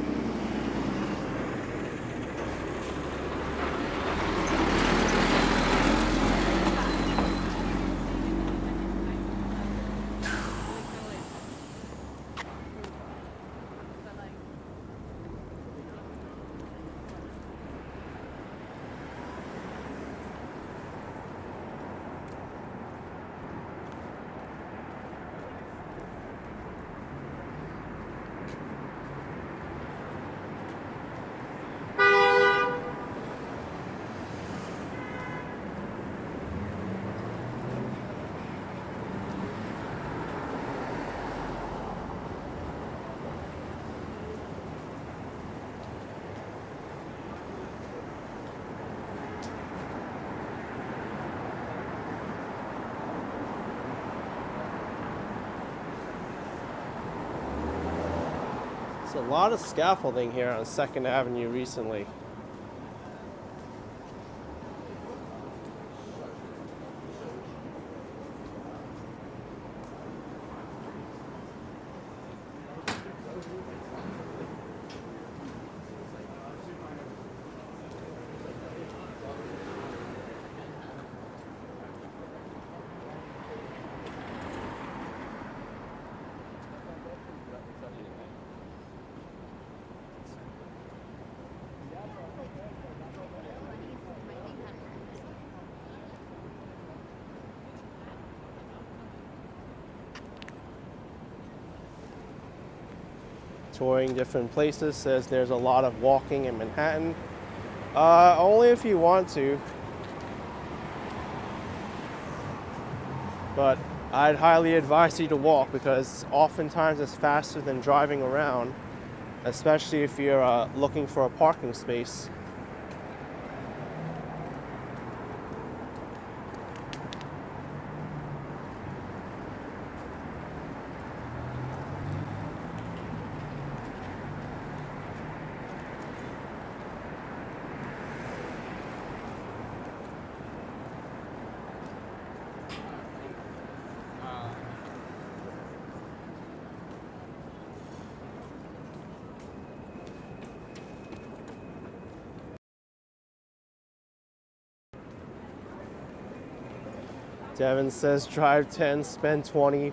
A lot of scaffolding here on 2nd Avenue recently. Touring different places, says there's a lot of walking in Manhattan. Only if you want to. But I'd highly advise you to walk because oftentimes it's faster than driving around, especially if you're looking for a parking space. Devin says drive 10, spend 20,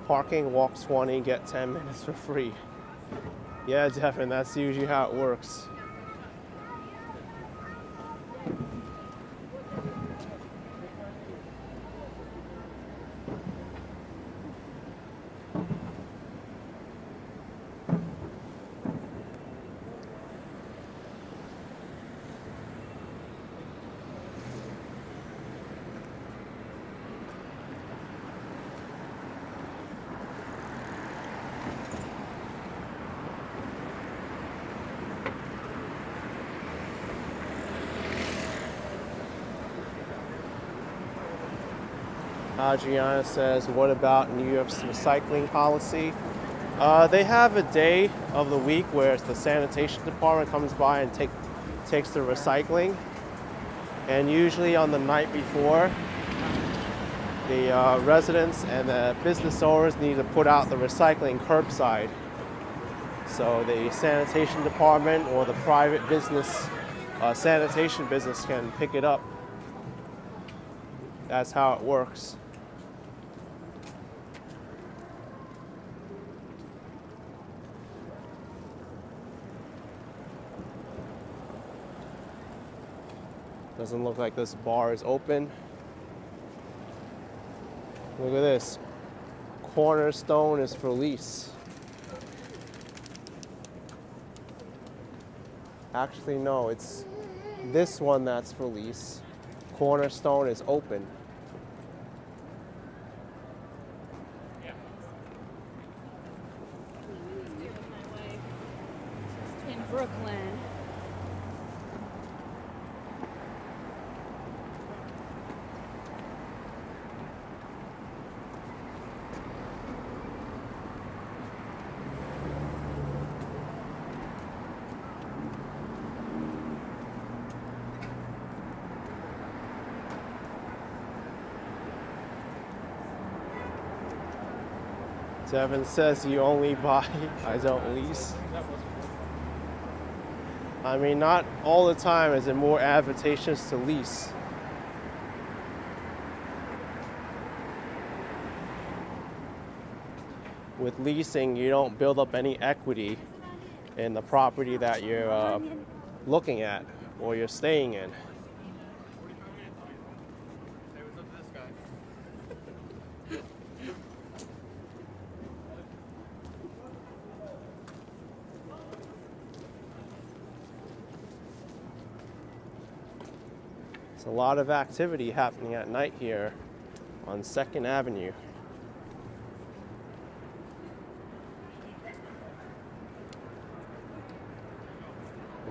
parking, walk 20, get 10 minutes for free. Yeah, Devin, that's usually how it works. Adriana says, what about New York's recycling policy? They have a day of the week where the sanitation department comes by and takes the recycling. And usually on the night before, the residents and the business owners need to put out the recycling curbside. So the sanitation department or the private business, sanitation business can pick it up. That's how it works. Doesn't look like this bar is open. Look at this. Cornerstone is for lease. Actually, no, it's this one that's for lease. Cornerstone is open. In Brooklyn. Devin says you only buy, I don't lease. I mean, not all the time is it more advantageous to lease. With leasing, you don't build up any equity in the property that you're looking at or you're staying in. Hey, what's up to this guy? There's a lot of activity happening at night here on 2nd Avenue.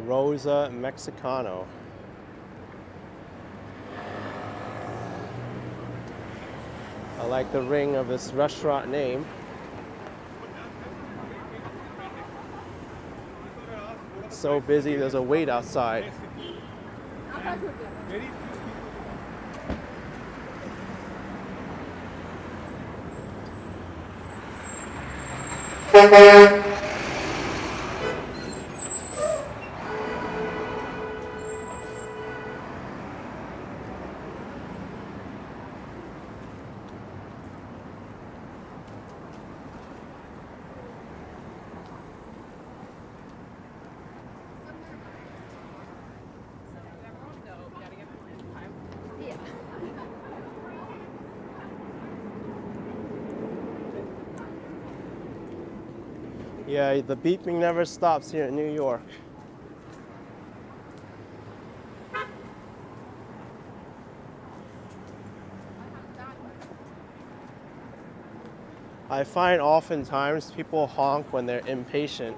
Rosa Mexicano. I like the ring of this restaurant name. It's so busy, there's a wait outside. Yeah. Yeah, the beeping never stops here in New York. I find oftentimes people honk when they're impatient,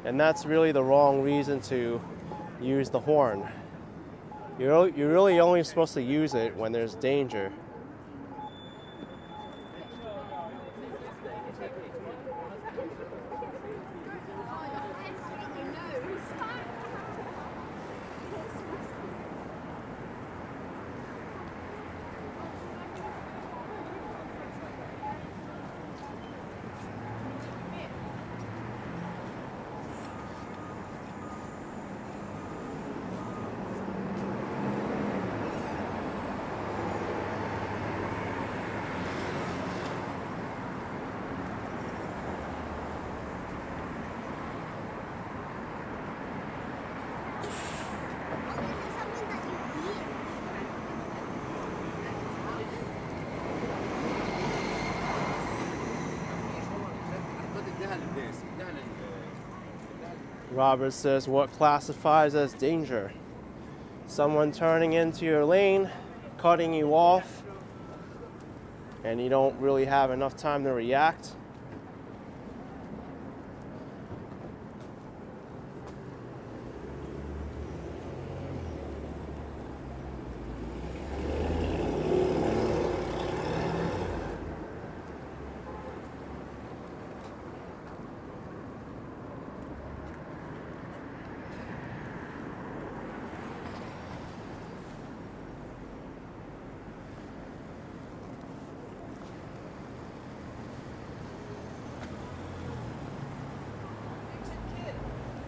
and that's really the wrong reason to use the horn. You're really only supposed to use it when there's danger. Robert says, what classifies as danger? Someone turning into your lane, cutting you off, and you don't really have enough time to react.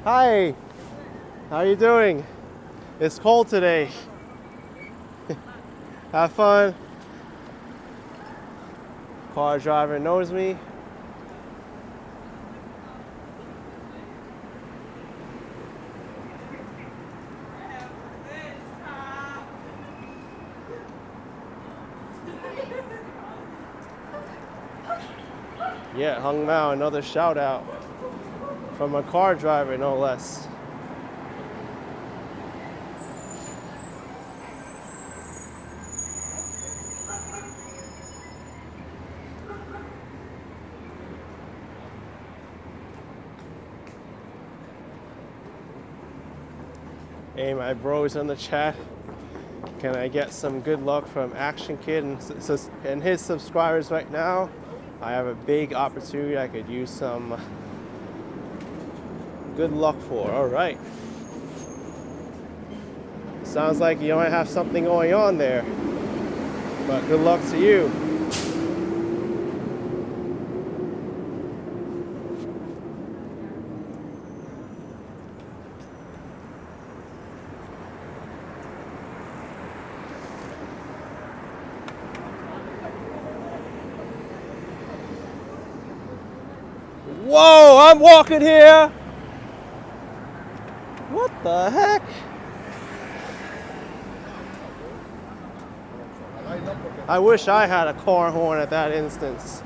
Hi, how are you doing? It's cold today. Have fun. Car driver knows me. Yeah, Hung Mao, another shout out. From a car driver, no less. Hey, my bros in the chat. Can I get some good luck from Action Kid and his subscribers right now? I have a big opportunity I could use some good luck for. All right. Sounds like you might have something going on there, but good luck to you. Whoa, I'm walking here. What the heck? I wish I had a car horn at that instance.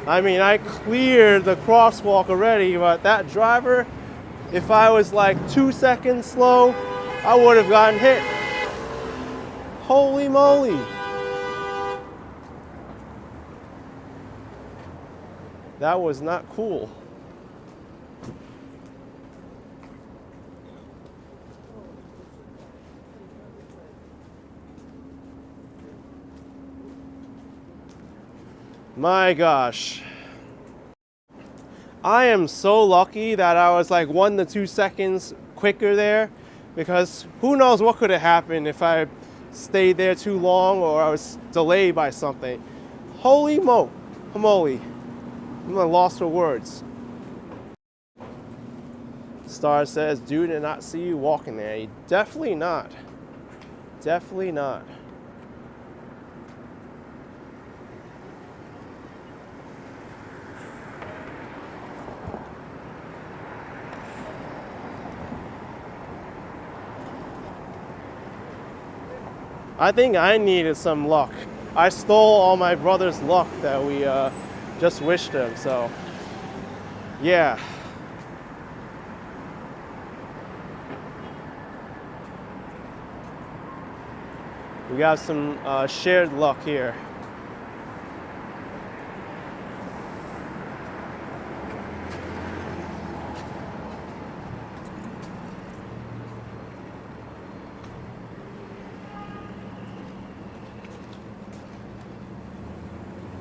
I mean, I cleared the crosswalk already, but that driver, if I was like 2 seconds slow, I would have gotten hit. Holy moly. That was not cool. My gosh. I am so lucky that I was like 1 to 2 seconds quicker there, because who knows what could have happened if I stayed there too long or I was delayed by something. Holy moly. I'm at a loss for words. Star says, dude did not see you walking there. Definitely not. Definitely not. I think I needed some luck. I stole all my brother's luck that we just wished him, so yeah. We got some shared luck here.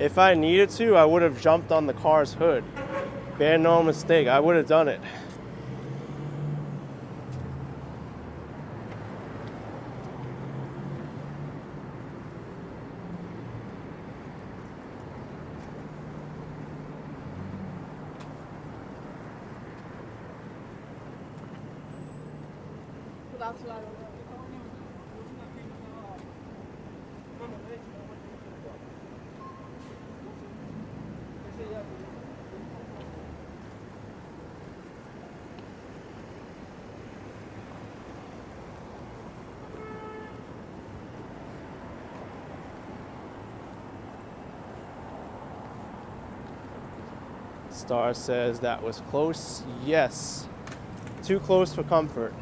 If I needed to, I would have jumped on the car's hood. Bear no mistake, I would have done it. Star says that was close. Yes, too close for comfort.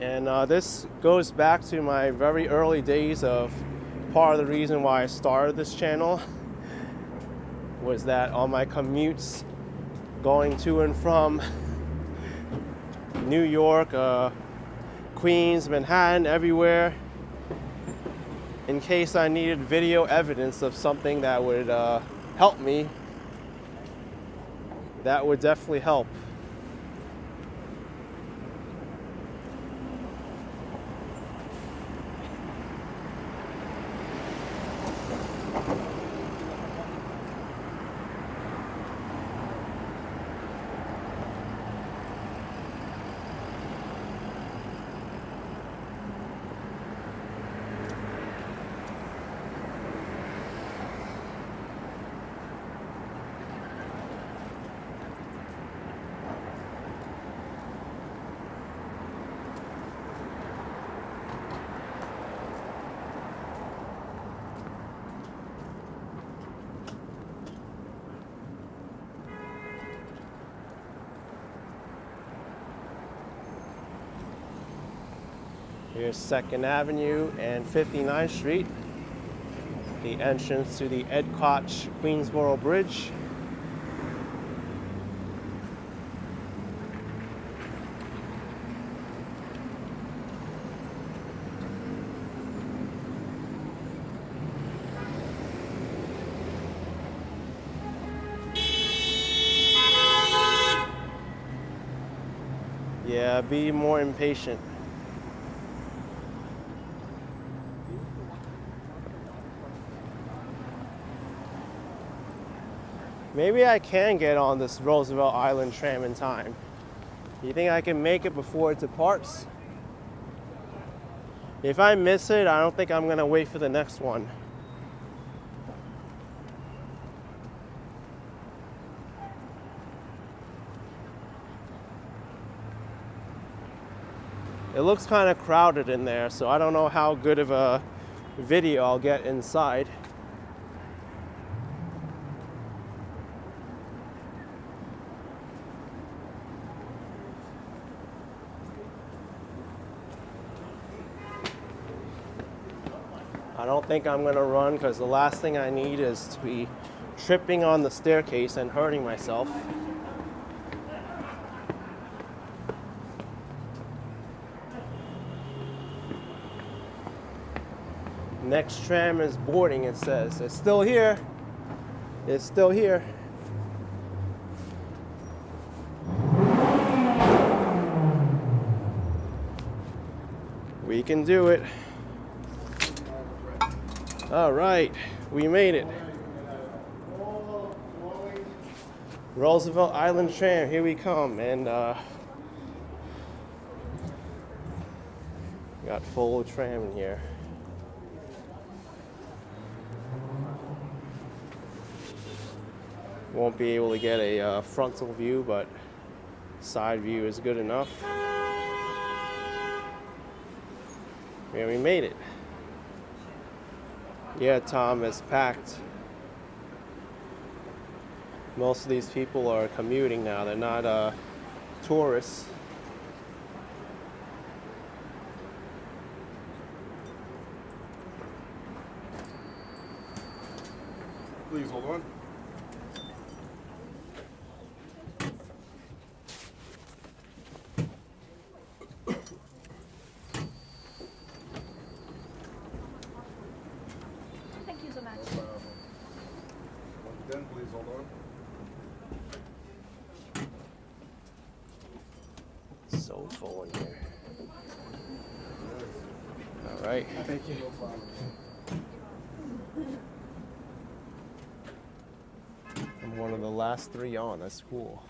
And this goes back to my very early days of part of the reason why I started this channel was that on my commutes going to and from New York, Queens, Manhattan, everywhere, in case I needed video evidence of something that would help me, that would definitely help. Here's 2nd Avenue and 59th Street, the entrance to the Ed Koch Queensboro Bridge. Yeah, be more impatient. Maybe I can get on this Roosevelt Island tram in time. You think I can make it before it departs? If I miss it, I don't think I'm gonna wait for the next one. It looks kind of crowded in there, so I don't know how good of a video I'll get inside. I don't think I'm gonna run because the last thing I need is to be tripping on the staircase and hurting myself. Next tram is boarding, it says. It's still here. It's still here. We can do it. All right, we made it. Roosevelt Island tram, here we come. And got full tram in here. Won't be able to get a frontal view, but side view is good enough. Yeah, we made it. Yeah, Tom, it's packed. Most of these people are commuting now. They're not tourists. Please hold on. Thank you so much. Once again, please hold on. So full in here. All right. Thank you. I'm one of the last three on. That's cool.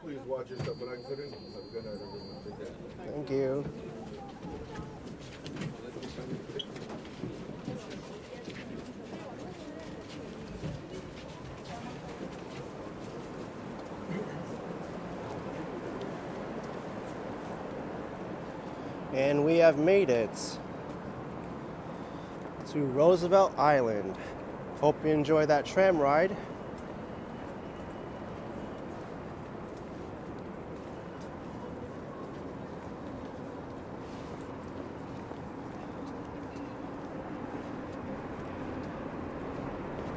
Please watch yourself when accident. Have a good night, everyone. Take care. Thank you. And we have made it to Roosevelt Island. Hope you enjoy that tram ride.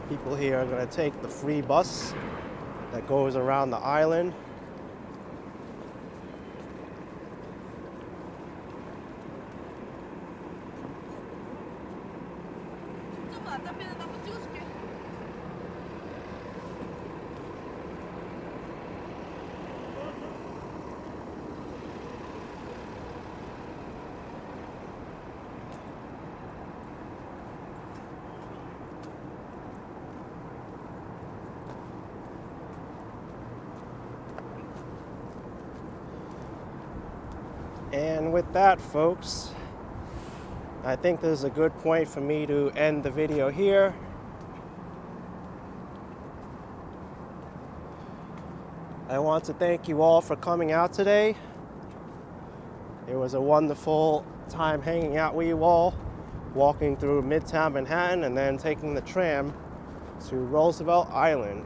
People here are going to take the free bus that goes around the island. And with that, folks, I think this is a good point for me to end the video here. I want to thank you all for coming out today. It was a wonderful time hanging out with you all, walking through Midtown Manhattan and then taking the tram to Roosevelt Island.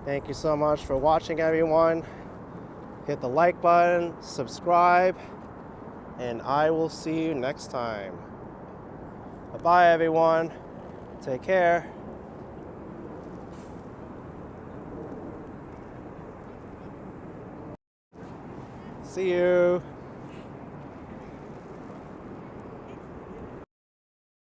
Thank you so much for watching, everyone. Hit the like button, subscribe, and I will see you next time. Bye-bye, everyone. Take care. See you.